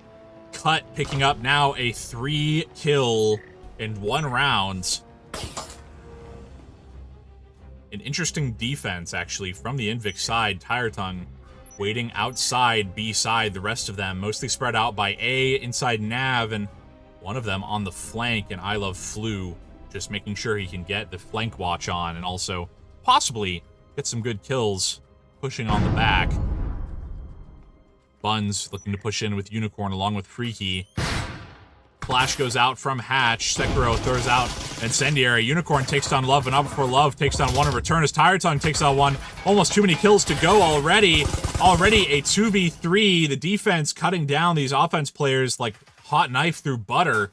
Cut picking up now a 3 kill in 1 round. An interesting defense, actually, from the INVICT side. Tire Tongue waiting outside B side, the rest of them mostly spread out by A inside Nav, and one of them on the flank, and I Love Flu, just making sure he can get the flank watch on and also possibly get some good kills pushing on the back. Buns looking to push in with Unicorn along with Freaky. Flash goes out from Hatch. Sekiro throws out Incendiary. Unicorn takes down Love, but not before Love takes down one in return as Tire Tongue takes out one. Almost too many kills to go already. Already a 2v3. The defense cutting down these offense players like hot knife through butter.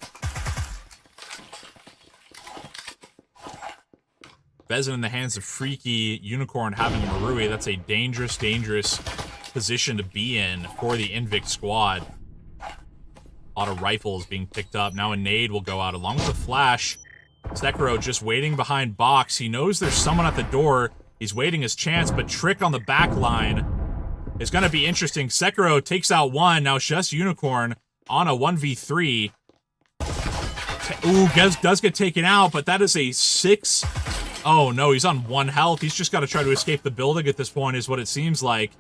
Vezin in the hands of Freaky. Unicorn having Marui. That's a dangerous, dangerous position to be in for the INVICT squad. A lot of rifles being picked up. Now a nade will go out along with the flash. Sekiro just waiting behind box. He knows there's someone at the door. He's waiting his chance, but Trick on the back line is going to be interesting. Sekiro takes out one. Now it's just Unicorn on a 1v3. Ooh, does get taken out, but that is a 6. Oh no, he's on 1 health. He's just got to try to escape the building at this point, is what it seems like.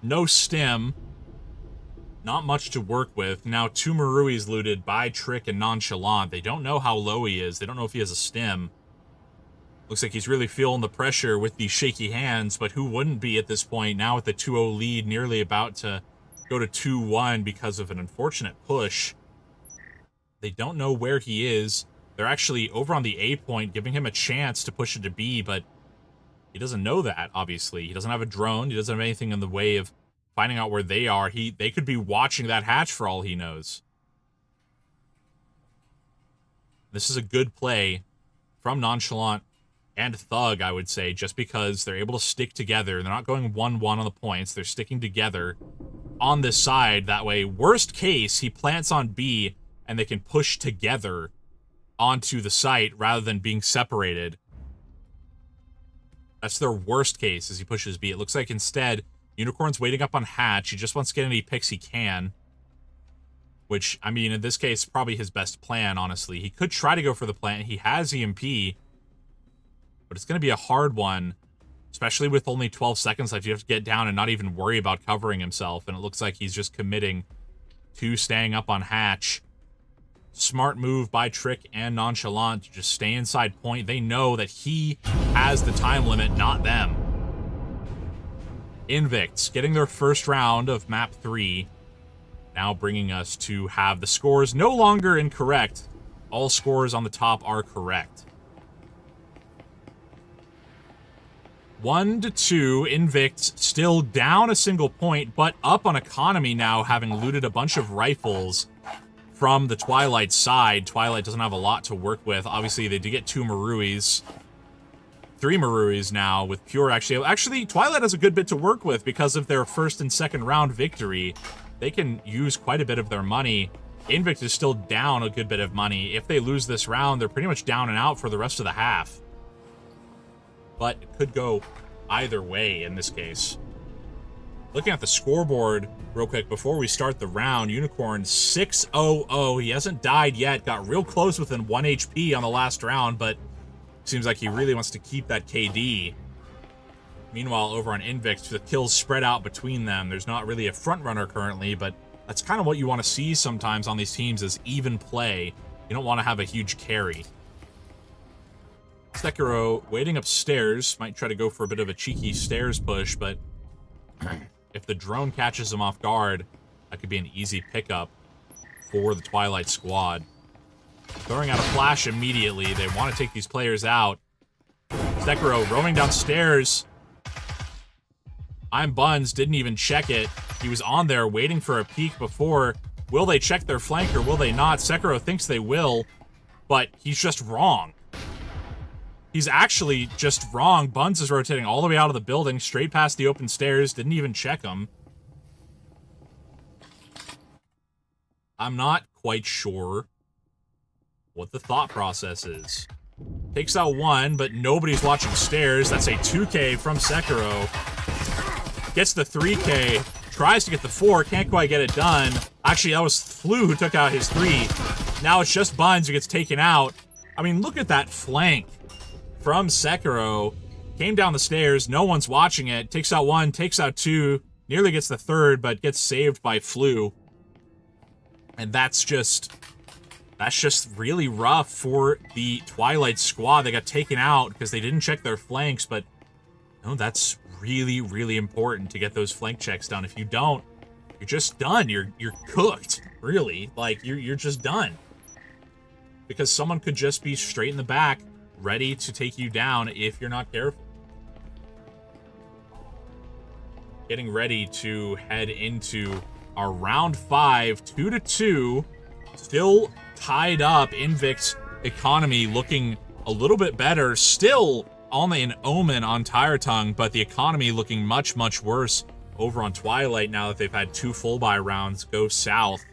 No stim. Not much to work with. Now 2 Maruis looted by Trick and Nonchalant. They don't know how low he is. They don't know if he has a stim. Looks like he's really feeling the pressure with these shaky hands, but who wouldn't be at this point? Now with the 2-0 lead, nearly about to go to 2-1 because of an unfortunate push. They don't know where he is. They're actually over on the A point, giving him a chance to push it to B, but he doesn't know that, obviously. He doesn't have a drone. He doesn't have anything in the way of finding out where they are. They could be watching that hatch for all he knows. This is a good play from Nonchalant and Thug, I would say, just because they're able to stick together. They're not going 1-1 on the points. They're sticking together on this side. That way, worst case, he plants on B, and they can push together onto the site rather than being separated. That's their worst case, as he pushes B. It looks like instead, Unicorn's waiting up on Hatch. He just wants to get any picks he can. Which, I mean, in this case, probably his best plan, honestly. He could try to go for the plant. He has EMP. But it's going to be a hard one. Especially with only 12 seconds left. You have to get down and not even worry about covering himself. And it looks like he's just committing to staying up on Hatch. Smart move by Trick and Nonchalant to just stay inside point. They know that he has the time limit, not them. INVICT getting their first round of map 3. Now bringing us to have the scores no longer incorrect. All scores on the top are correct. 1-2, INVICT still down a single point, but up on economy now, having looted a bunch of rifles from the Twilight side. Twilight doesn't have a lot to work with. Obviously, they did get 2 Maruis. 3 Maruis now with Pure. Actually, Twilight has a good bit to work with because of their first and second round victory. They can use quite a bit of their money. INVICT is still down a good bit of money. If they lose this round, they're pretty much down and out for the rest of the half. But it could go either way in this case. Looking at the scoreboard real quick before we start the round, Unicorn 6-0-0. He hasn't died yet. Got real close within 1 HP on the last round, but seems like he really wants to keep that KD. Meanwhile, over on INVICT, the kills spread out between them. There's not really a front runner currently, but that's kind of what you want to see sometimes on these teams is even play. You don't want to have a huge carry. Sekiro waiting upstairs. Might try to go for a bit of a cheeky stairs push, but if the drone catches him off guard, that could be an easy pickup for the Twilight squad. Throwing out a flash immediately. They want to take these players out. Sekiro roaming downstairs. I'm Buns, didn't even check it. He was on there waiting for a peek before. Will they check their flank or will they not? Sekiro thinks they will, but he's just wrong. He's actually just wrong. Buns is rotating all the way out of the building, straight past the open stairs, didn't even check them. I'm not quite sure what the thought process is. Takes out one, but nobody's watching stairs. That's a 2K from Sekiro. Gets the 3K, tries to get the 4, can't quite get it done. Actually, that was Flu who took out his 3. Now it's just Buns who gets taken out. I mean, look at that flank from Sekiro. Came down the stairs, no one's watching it. Takes out 1, takes out 2, nearly gets the 3rd, but gets saved by Flu. And that's just really rough for the Twilight squad. They got taken out because they didn't check their flanks, but no, that's really, really important to get those flank checks done. If you don't, you're just done. You're cooked, really. Like, you're just done. Because someone could just be straight in the back, ready to take you down if you're not careful. Getting ready to head into our round 5, 2-2. Still tied up. INVICT economy looking a little bit better. Still only an omen on Tire Tongue, but the economy looking much, much worse over on Twilight now that they've had 2 full buy rounds go south,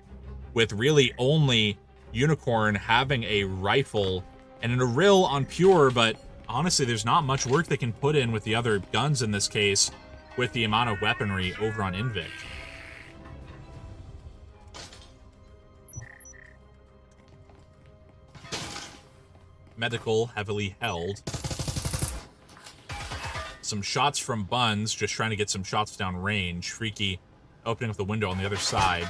with really only Unicorn having a rifle and an Arill on Pure, but honestly, there's not much work they can put in with the other guns in this case, with the amount of weaponry over on INVICT. Medical heavily held. Some shots from Buns, just trying to get some shots down range. Freaky opening up the window on the other side.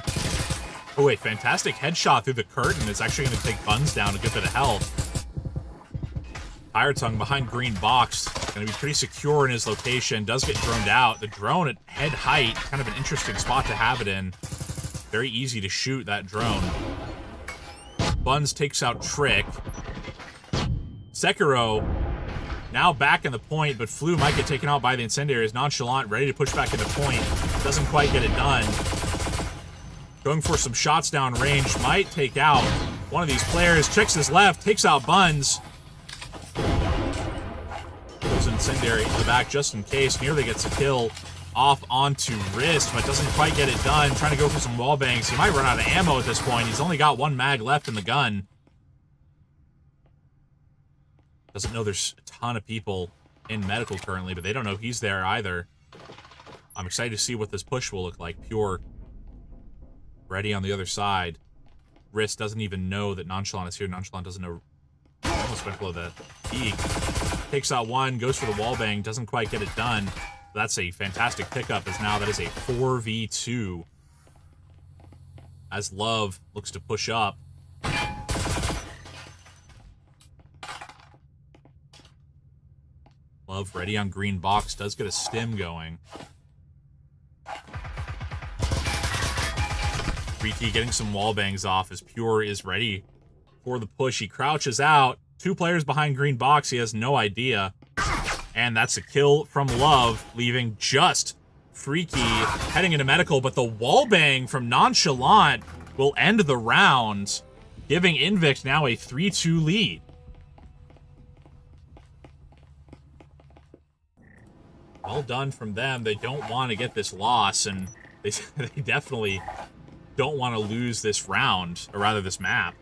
Oh wait, fantastic headshot through the curtain. It's actually going to take Buns down a good bit of health. Tire Tongue behind green box. Going to be pretty secure in his location. Does get droned out. The drone at head height. Kind of an interesting spot to have it in. Very easy to shoot that drone. Buns takes out Trick. Sekiro now back in the point, but Flu might get taken out by the incendiaries. Nonchalant, ready to push back into point. Doesn't quite get it done. Going for some shots down range. Might take out one of these players. Checks his left, takes out Buns. Goes incendiary in the back just in case. Nearly gets a kill off onto Wrist, but doesn't quite get it done. Trying to go for some wall bangs. He might run out of ammo at this point. He's only got 1 mag left in the gun. Doesn't know there's a ton of people in medical currently, but they don't know he's there either. I'm excited to see what this push will look like. Pure ready on the other side. Wrist doesn't even know that Nonchalant is here. Nonchalant doesn't know. Almost went below the peak. Takes out 1, goes for the wallbang, doesn't quite get it done. That's a fantastic pickup, as now that is a 4v2. As Love looks to push up. Love ready on green box, does get a stim going. Freaky getting some wall bangs off as Pure is ready for the push. He crouches out. 2 players behind green box, he has no idea. And that's a kill from Love, leaving just Freaky heading into medical, but the wall bang from Nonchalant will end the round, giving INVICT now a 3-2 lead. Well done from them. They don't want to get this loss, and they definitely don't want to lose this round, or rather this map.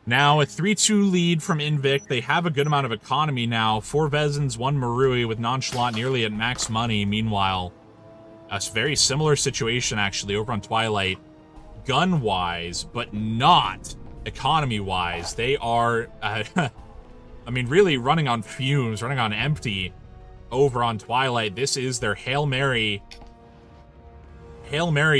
Now, a 3-2 lead from INVICT. They have a good amount of economy now. 4 Vezins, 1 Marui, with Nonchalant nearly at max money. Meanwhile, a very similar situation, actually, over on Twilight. Gun-wise, but not economy-wise. They are, I mean, really running on fumes, running on empty over on Twilight. This is their Hail Mary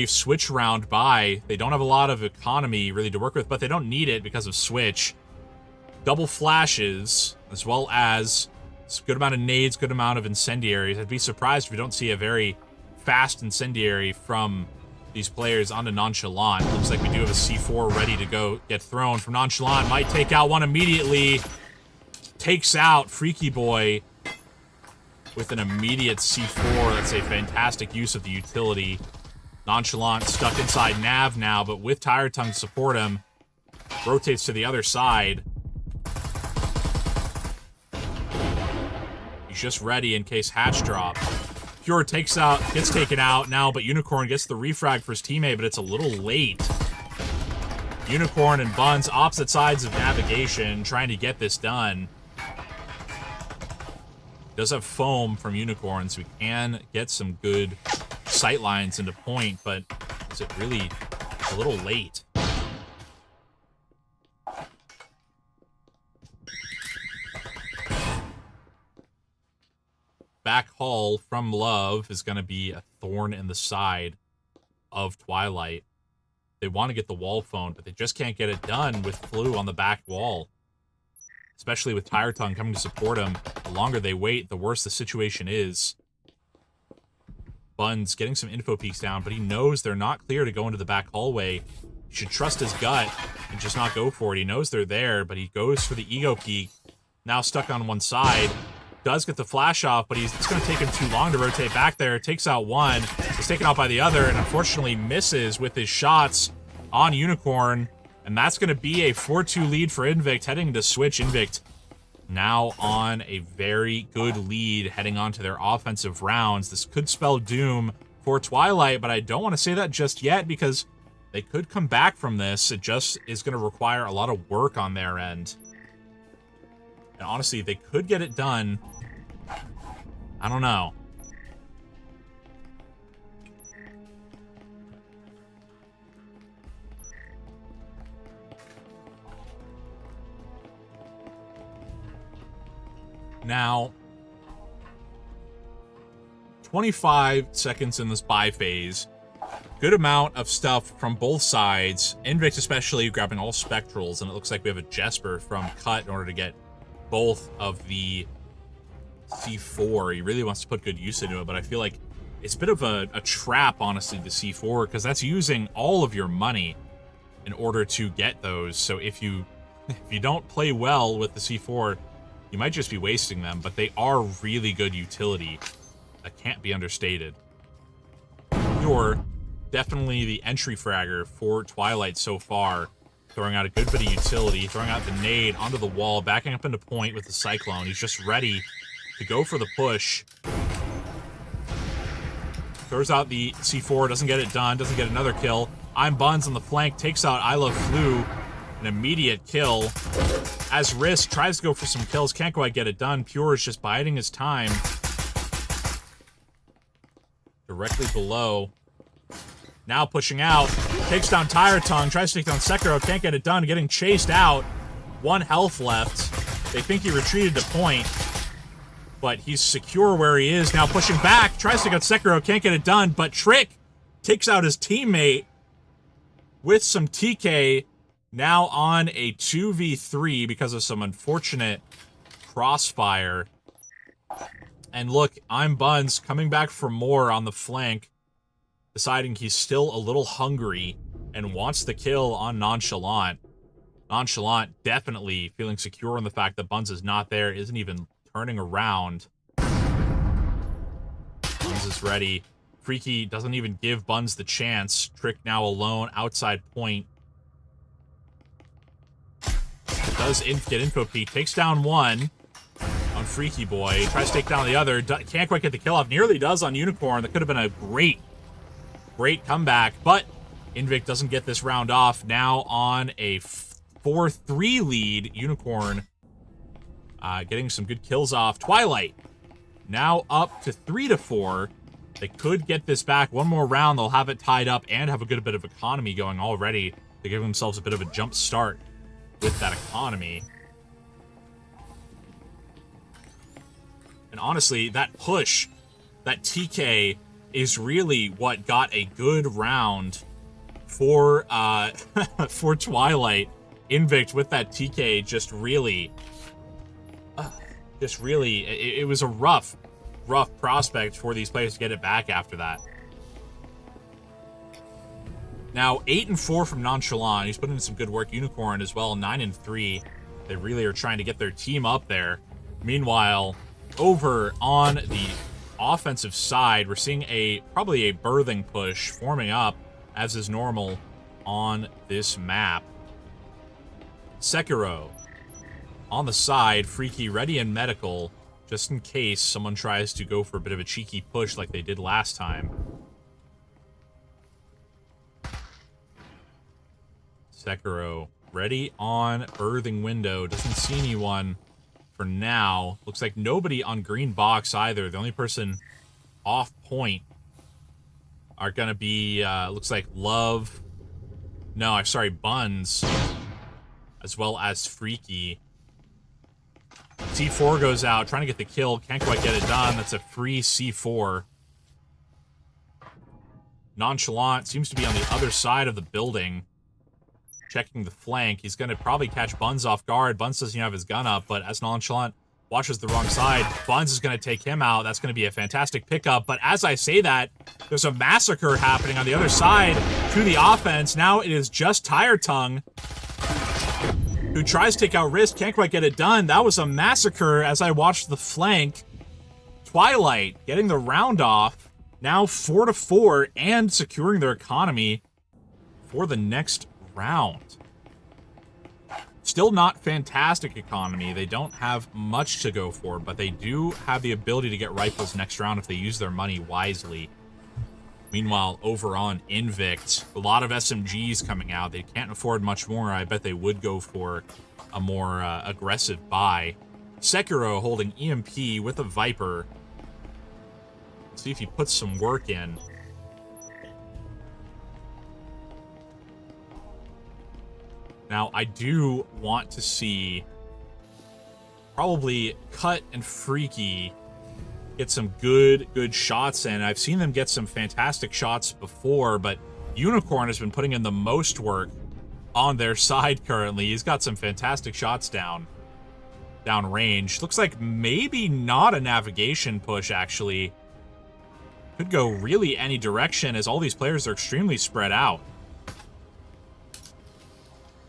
switch round buy. They don't have a lot of economy really to work with, but they don't need it because of switch. Double flashes, as well as It's a good amount of nades, good amount of incendiaries. I'd be surprised if we don't see a very fast incendiary from these players onto Nonchalant. Looks like we do have a C4 ready to go get thrown from Nonchalant. Might take out one immediately. Takes out Freaky Boy with an immediate C4. That's a fantastic use of the utility. Nonchalant stuck inside Nav now, but with Tire Tongue to support him. Rotates to the other side. He's just ready in case Hatch drop. Pure gets taken out now, but Unicorn gets the refrag for his teammate, but it's a little late. Unicorn and Buns, opposite sides of navigation, trying to get this done. Does have foam from Unicorn, so we can get some good sight lines into point, but is it really a little late? Back haul from Love is going to be a thorn in the side of Twilight. They want to get the wall phone, but they just can't get it done with Flu on the back wall. Especially with Tire Tongue coming to support him. The longer they wait, the worse the situation is. Buns getting some info peeks down, but he knows they're not clear to go into the back hallway. He should trust his gut and just not go for it. He knows they're there, but he goes for the ego peek. Now stuck on one side. Does get the flash off, but it's going to take him too long to rotate back there. Takes out one. Is taken out by the other, and unfortunately misses with his shots on Unicorn. And that's going to be a 4-2 lead for INVICT, heading to switch. INVICT now on a very good lead, heading on to their offensive rounds. This could spell doom for Twilight, but I don't want to say that just yet because they could come back from this. It just is going to require a lot of work on their end. And honestly, they could get it done. I don't know. Now, 25 seconds in this buy phase. Good amount of stuff from both sides. INVICT especially grabbing all spectrals, and it looks like we have a Jesper from Cut in order to get both of the C4. He really wants to put good use into it, but I feel like it's a bit of a trap, honestly, the C4, because that's using all of your money in order to get those. So if you don't play well with the C4, you might just be wasting them, but they are really good utility. That can't be understated. You're definitely the entry fragger for Twilight so far. Throwing out a good bit of utility, throwing out the nade onto the wall, backing up into point with the Cyclone. He's just ready to go for the push. Throws out the C4, doesn't get it done, doesn't get another kill. I'm Buns on the flank, takes out I Love Flu. An immediate kill. As Risk tries to go for some kills, can't quite get it done. Pure is just biding his time. Directly below. Now pushing out. Takes down Tire Tongue, tries to take down Sekiro, can't get it done, getting chased out. 1 health left. They think he retreated to point, but he's secure where he is. Now pushing back, tries to get Sekiro, can't get it done, but Trick takes out his teammate with some TK. Now on a 2v3 because of some unfortunate crossfire. And look, I'm Buns coming back for more on the flank, deciding he's still a little hungry and wants the kill on Nonchalant. Nonchalant definitely feeling secure in the fact that Buns is not there, isn't even turning around. Buns is ready. Freaky doesn't even give Buns the chance. Trick now alone outside point. Does get info peek, takes down one on Freaky Boy, tries to take down the other, can't quite get the kill off, nearly does on Unicorn. That could have been a great comeback, but INVICT doesn't get this round off. Now on a 4-3 lead, Unicorn getting some good kills off. Twilight now up to 3-4. They could get this back one more round. They'll have it tied up and have a good bit of economy going already. They give themselves a bit of a jump start with that economy. And honestly, that push, that TK, is really what got a good round for for Twilight. INVICT with that TK just really just really, it was a rough prospect for these players to get it back after that. Now, 8-4 from Nonchalant. He's put in some good work. Unicorn as well, 9-3. They really are trying to get their team up there. Meanwhile, over on the offensive side, we're seeing probably a birthing push forming up, as is normal on this map. Sekiro on the side, Freaky ready and medical, just in case someone tries to go for a bit of a cheeky push like they did last time. Sekiro ready on birthing window, doesn't see anyone for now. Looks like nobody on green box either. The only person off point are gonna be, looks like Love. No, I'm sorry, Buns, as well as Freaky. C4 goes out, trying to get the kill. Can't quite get it done. That's a free C4. Nonchalant seems to be on the other side of the building, checking the flank. He's going to probably catch Buns off guard. Buns doesn't have his gun up, but as Nonchalant watches the wrong side, Buns is going to take him out. That's going to be a fantastic pickup. But as I say that, there's a massacre happening on the other side to the offense. Now it is just Tire Tongue who tries to take out Risk, can't quite get it done. That was a massacre as I watched the flank. Twilight getting the round off, now 4-4 and securing their economy for the next round. Still not fantastic economy. They don't have much to go for, but they do have the ability to get rifles next round if they use their money wisely. Meanwhile, over on INVICT, a lot of SMGs coming out. They can't afford much more. I bet they would go for a more aggressive buy. Sekiro holding EMP with a Viper. Let's see if he puts some work in. Now, I do want to see probably Cut and Freaky get some good shots in. I've seen them get some fantastic shots before, but Unicorn has been putting in the most work on their side currently. He's got some fantastic shots down range. Looks like maybe not a navigation push, actually. Could go really any direction as all these players are extremely spread out.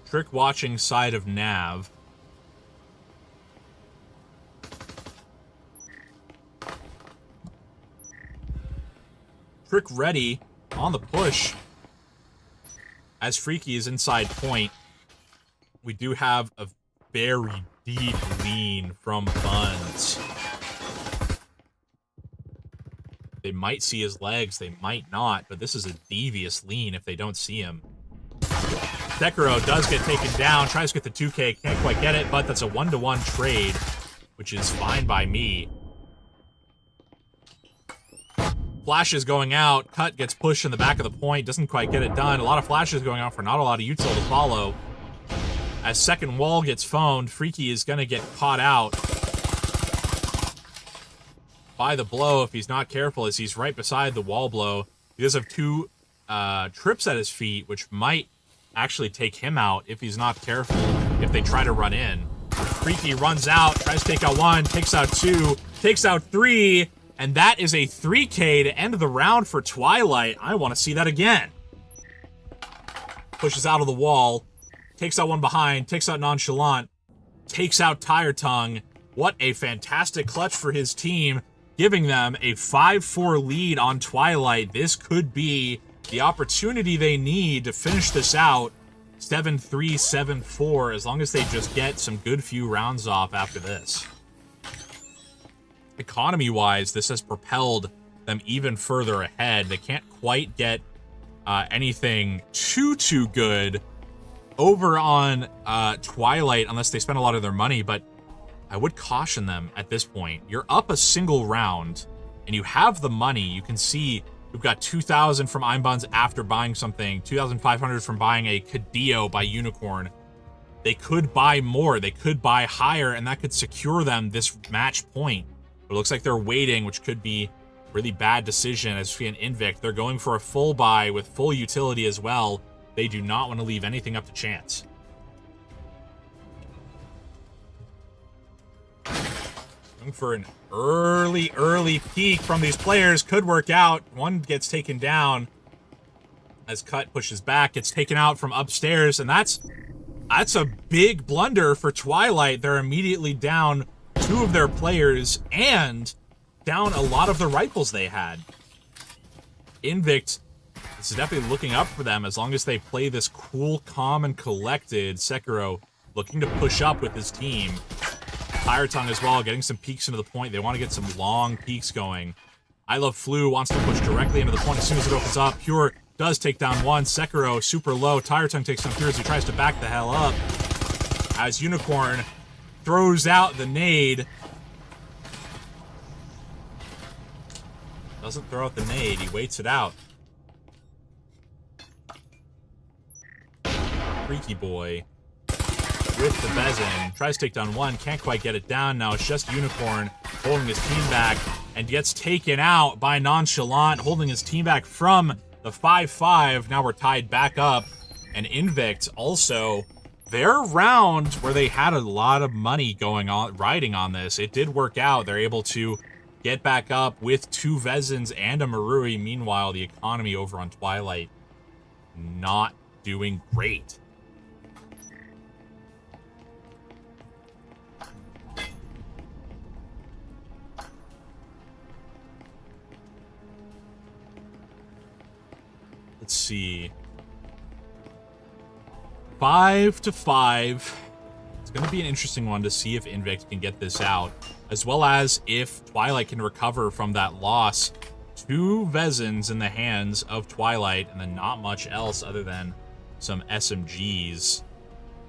Trick watching side of Nav. Trick ready on the push as Freaky is inside point. We do have a very deep lean from Buns. They might see his legs, they might not, but this is a devious lean if they don't see him. Sekiro does get taken down, tries to get the 2K, can't quite get it, but that's a 1-to-1 trade, which is fine by me. Flashes going out, Cut gets pushed in the back of the point, doesn't quite get it done. A lot of flashes going out for not a lot of util to follow. As second wall gets phoned, Freaky is going to get caught out by the blow if he's not careful, as he's right beside the wall blow. He does have two trips at his feet, which might actually take him out if he's not careful, if they try to run in. Freaky runs out, tries to take out one, takes out two, takes out three, and that is a 3K to end the round for Twilight. I want to see that again. Pushes out of the wall, takes out one behind, takes out Nonchalant, takes out Tire Tongue. What a fantastic clutch for his team, giving them a 5-4 lead on Twilight. This could be the opportunity they need to finish this out. 7-3, 7-4, as long as they just get some good few rounds off after this. Economy-wise, this has propelled them even further ahead. They can't quite get anything too good over on Twilight unless they spend a lot of their money, but I would caution them at this point. You're up a single round, and you have the money. You can see we've got 2,000 from Einbuns after buying something, 2,500 from buying a Cadillo by Unicorn. They could buy more. They could buy higher, and that could secure them this match point. But it looks like they're waiting, which could be a really bad decision as we an INVICT. They're going for a full buy with full utility as well. They do not want to leave anything up to chance. Looking for an early peek from these players. Could work out. One gets taken down as Cut pushes back. Gets taken out from upstairs, and that's a big blunder for Twilight. They're immediately down 2 of their players and down a lot of the rifles they had. INVICT, this is definitely looking up for them as long as they play this cool, calm, and collected. Sekiro looking to push up with his team. Tire Tongue as well, getting some peeks into the point. They want to get some long peeks going. I Love Flu wants to push directly into the point as soon as it opens up. Pure does take down one. Sekiro super low. Tire Tongue takes down Pure as he tries to back the hell up. As Unicorn throws out the nade. Doesn't throw out the nade, he waits it out. Freaky Boy with the Vezin. Tries to take down one, can't quite get it down. Now it's just Unicorn holding his team back and gets taken out by Nonchalant, holding his team back from the 5-5. Now we're tied back up. And INVICT also, their round where they had a lot of money going on, riding on this, it did work out. They're able to get back up with 2 Vezins and a Marui. Meanwhile, the economy over on Twilight not doing great. Let's see. 5-5. It's going to be an interesting one to see if INVICT can get this out, as well as if Twilight can recover from that loss. 2 Vezins in the hands of Twilight, and then not much else other than some SMGs.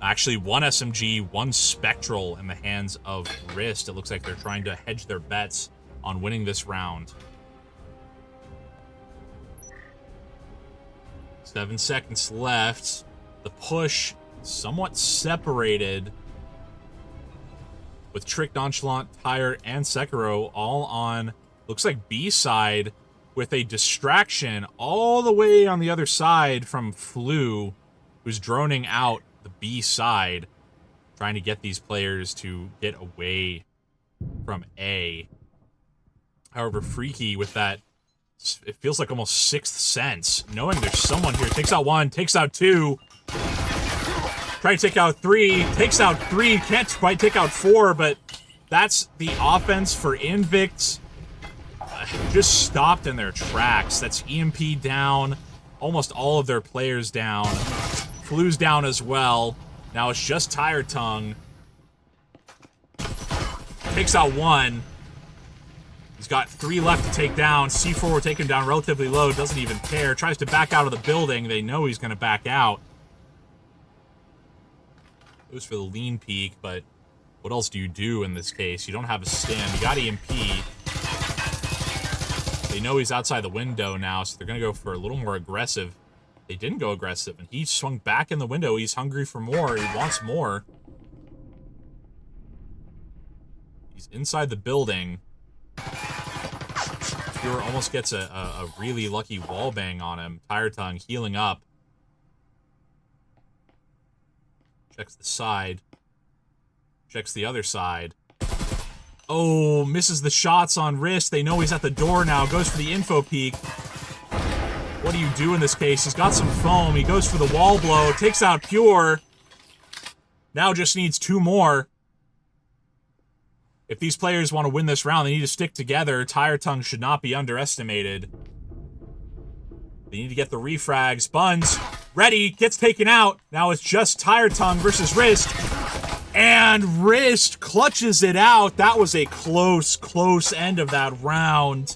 Actually, 1 SMG, 1 Spectral in the hands of Wrist. It looks like they're trying to hedge their bets on winning this round. 7 seconds left. The push somewhat separated with Trick, Nonchalant, Tire, and Sekiro all on, looks like B side, with a distraction all the way on the other side from Flu, who's droning out the B side, trying to get these players to get away from A. However, Freaky with that, it feels like almost Sixth Sense, knowing there's someone here. Takes out 1, takes out 2. Try to take out 3, takes out 3, can't quite take out 4, but that's the offense for INVICT. Just stopped in their tracks. That's EMP down, almost all of their players down. Flu's down as well. Now it's just Tire Tongue. Takes out 1. He's got 3 left to take down. C4 will take him down relatively low, doesn't even care. Tries to back out of the building. They know he's going to back out. Goes for the lean peek, but what else do you do in this case? You don't have a stim. You got EMP. They know he's outside the window now, so they're going to go for a little more aggressive. They didn't go aggressive, and he swung back in the window. He's hungry for more. He wants more. He's inside the building. Pure almost gets a really lucky wall bang on him. Tire Tongue healing up. Checks the side. Checks the other side. Oh, misses the shots on Wrist. They know he's at the door now. Goes for the info peek. What do you do in this case? He's got some foam. He goes for the wall blow. Takes out Pure. Now just needs 2 more. If these players want to win this round, they need to stick together. Tire Tongue should not be underestimated. They need to get the refrags. Buns, ready, gets taken out. Now it's just Tire Tongue versus Wrist. And Wrist clutches it out. That was a close end of that round.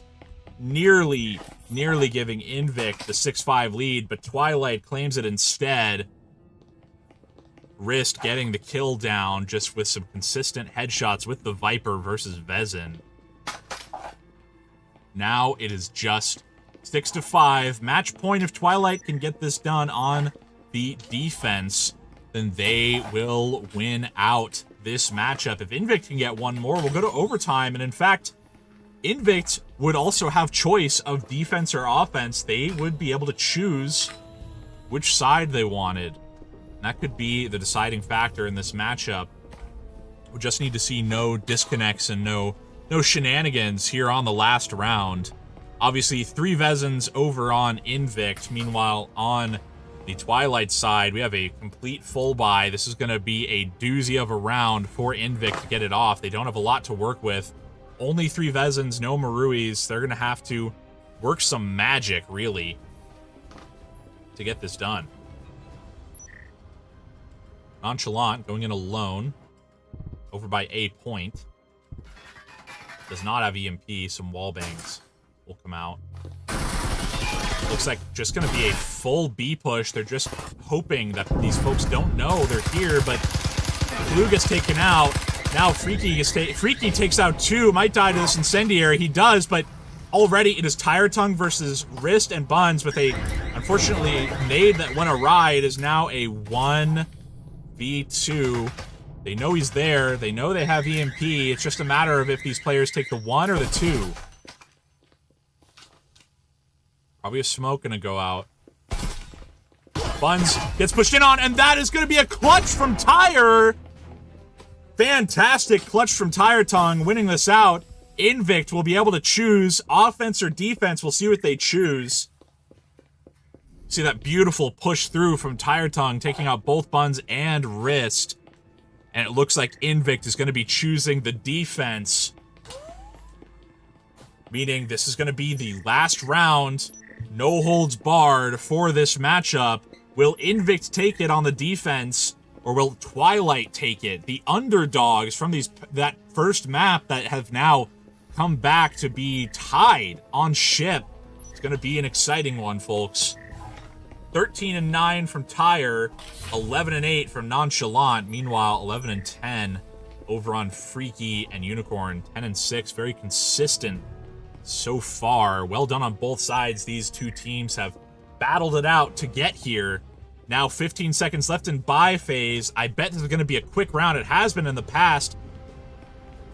Nearly giving INVICT the 6-5 lead, but Twilight claims it instead. Wrist getting the kill down just with some consistent headshots with the Viper versus Vezin. Now it is just 6-5. Match point. If Twilight can get this done on the defense, then they will win out this matchup. If INVICT can get 1 more, we'll go to overtime. And in fact, INVICT would also have choice of defense or offense. They would be able to choose which side they wanted. That could be the deciding factor in this matchup. We just need to see no disconnects and no no shenanigans here on the last round. Obviously, 3 Vezins over on INVICT. Meanwhile, on the Twilight side, we have a complete full buy. This is going to be a doozy of a round for INVICT to get it off. They don't have a lot to work with. Only 3 Vezins, no Maruis. They're going to have to work some magic, really, to get this done. Nonchalant going in alone over by a point. Does not have EMP. Some wall bangs will come out. Looks like just going to be a full B push. They're just hoping that these folks don't know they're here, but Blue gets taken out. Now Freaky takes out 2. Might die to this incendiary. He does, but already it is Tire Tongue versus Wrist and Buns with a, unfortunately, nade that went awry. It is now a 1v2. They know he's there. They know they have EMP. It's just a matter of if these players take the 1 or the 2. Probably a smoke gonna go out. Buns gets pushed in on, and that is gonna be a clutch from Tire. Fantastic clutch from Tire Tongue, winning this out. INVICT will be able to choose offense or defense. We'll see what they choose. See that beautiful push through from Tire Tongue, taking out both Buns and Wrist. And it looks like INVICT is going to be choosing the defense. Meaning this is going to be the last round. No holds barred for this matchup. Will INVICT take it on the defense, or will Twilight take it? The underdogs from that first map that have now come back to be tied on ship. It's going to be an exciting one, folks. 13-9 from Tire, 11-8 from Nonchalant. Meanwhile, 11-10 over on Freaky and Unicorn. 10-6, very consistent so far. Well done on both sides. These two teams have battled it out to get here. Now 15 seconds left in buy phase. I bet this is going to be a quick round. It has been in the past.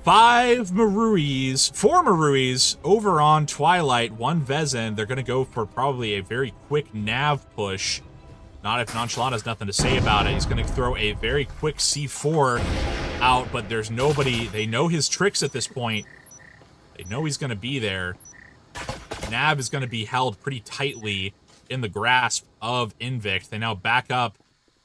4 Maruis over on Twilight, 1 Vezin. They're going to go for probably a very quick nav push. Not if Nonchalant has nothing to say about it. He's going to throw a very quick C4 out, but there's nobody. They know his tricks at this point. They know he's going to be there. Nav is going to be held pretty tightly in the grasp of INVICT. They now back up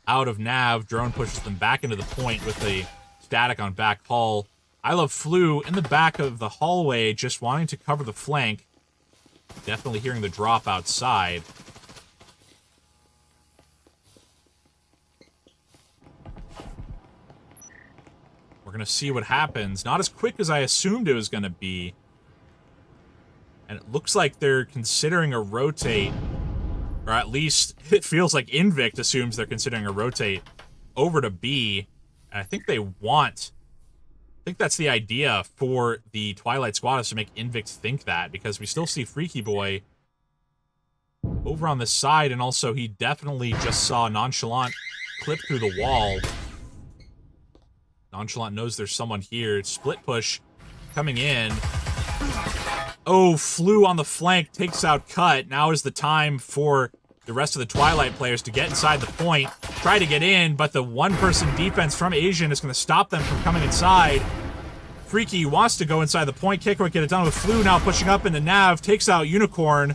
out of Nav. Drone pushes them back into the point with a static on back hall. I Love Flu in the back of the hallway, just wanting to cover the flank. Definitely hearing the drop outside. We're going to see what happens. Not as quick as I assumed it was going to be. And it looks like they're considering a rotate. Or at least it feels like INVICT assumes they're considering a rotate over to B. And I think they want... I think that's the idea for the Twilight squad, is to make INVICT think that, because we still see Freaky Boy over on this side, and also he definitely just saw Nonchalant clip through the wall. Nonchalant knows there's someone here. Split push coming in. Oh, Flu on the flank takes out Cut. Now is the time for the rest of the Twilight players to get inside the point, try to get in, but the one-person defense from Asian is going to stop them from coming inside. Freaky wants to go inside the point. Can't quite get it done with Flu now pushing up into Nav, takes out Unicorn.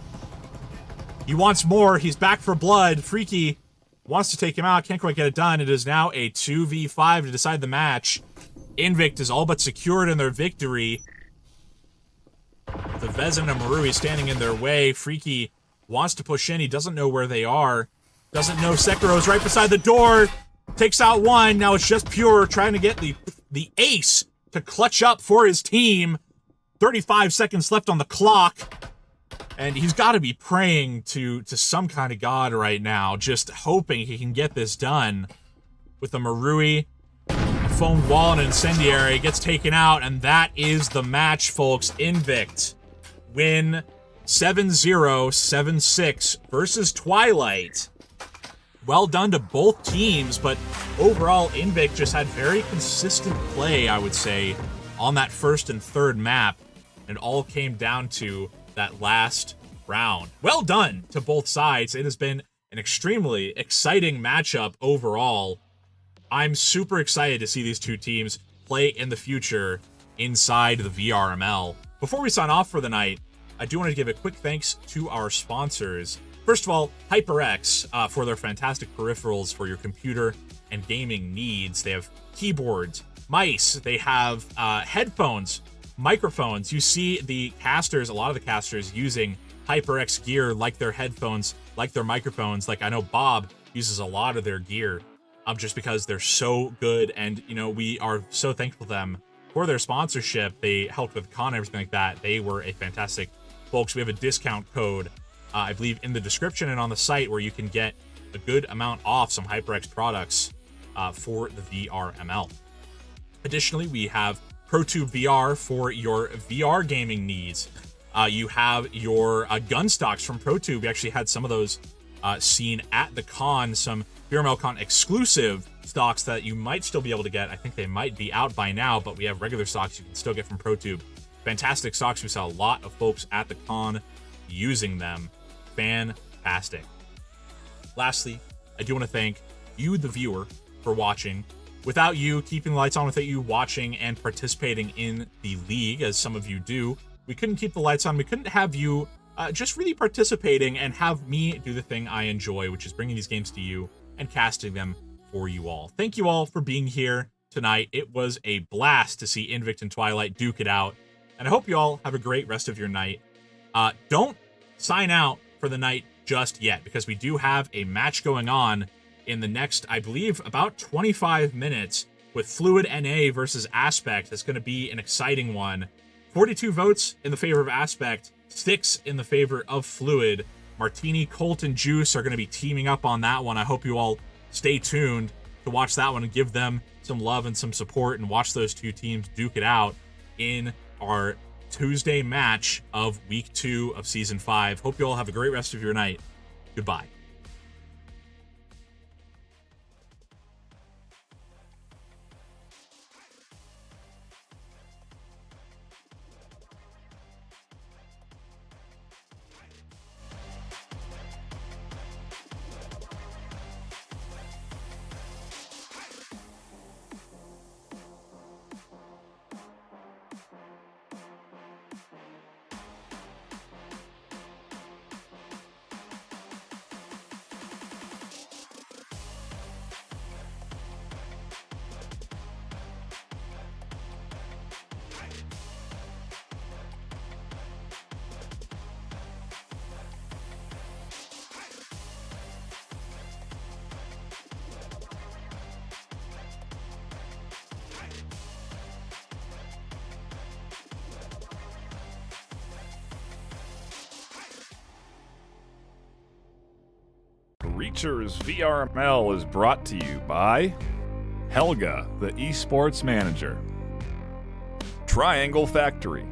He wants more. He's back for blood. Freaky wants to take him out. Can't quite get it done. It is now a 2v5 to decide the match. INVICT is all but secured in their victory. The Vezin and Marui standing in their way. Freaky wants to push in. He doesn't know where they are. Doesn't know Sekiro's right beside the door. Takes out one. Now it's just Pure trying to get the ace to clutch up for his team. 35 seconds left on the clock. And he's got to be praying to some kind of god right now, just hoping he can get this done. With the Marui, a foam wall, and an incendiary gets taken out, and that is the match, folks. INVICT win 7-0, 7-6 versus Twilight. Well done to both teams, but overall, INVICT just had very consistent play, I would say, on that first and third map. And it all came down to that last round. Well done to both sides. It has been an extremely exciting matchup overall. I'm super excited to see these two teams play in the future. inside the VRML. Before we sign off for the night, I do want to give a quick thanks to our sponsors. First of all, HyperX for their fantastic peripherals for your computer and gaming needs. They have keyboards, mice, they have headphones, microphones. You see the casters, a lot of the casters using HyperX gear like their headphones, like their microphones. Like I know Bob uses a lot of their gear just because they're so good, and you know, we are so thankful to them for their sponsorship. They helped with con and everything like that. They were a fantastic folks. We have a discount code, I believe, in the description and on the site where you can get a good amount off some HyperX products for the VRML. Additionally, we have ProTube VR for your VR gaming needs. You have your gun stocks from ProTube. We actually had some of those seen at the con, some VRML Con exclusive stocks that you might still be able to get. I think they might be out by now, but we have regular stocks you can still get from ProTube. Fantastic stocks. We saw a lot of folks at the con using them. Fantastic. Lastly, I do want to thank you, the viewer, for watching. Without you keeping the lights on, without you watching and participating in the league, as some of you do, we couldn't keep the lights on. We couldn't have you just really participating and have me do the thing I enjoy, which is bringing these games to you and casting them for you all. Thank you all for being here tonight. It was a blast to see INVICT and Twilight duke it out, and I hope you all have a great rest of your night. Don't sign out for the night just yet, because we do have a match going on in the next, I believe, about 25 minutes with Fluid NA versus Aspect. That's going to be an exciting one. 42 votes in the favor of Aspect, 6 in the favor of Fluid. Martini, Colt, and Juice are going to be teaming up on that one. I hope you all stay tuned to watch that one and give them some love and some support and watch those two teams duke it out in our Tuesday match of week 2 of season 5. Hope you all have a great rest of your night. Goodbye. Reacher's VRML is brought to you by Helga, the esports manager, Triangle Factory.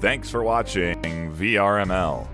Thanks for watching VRML.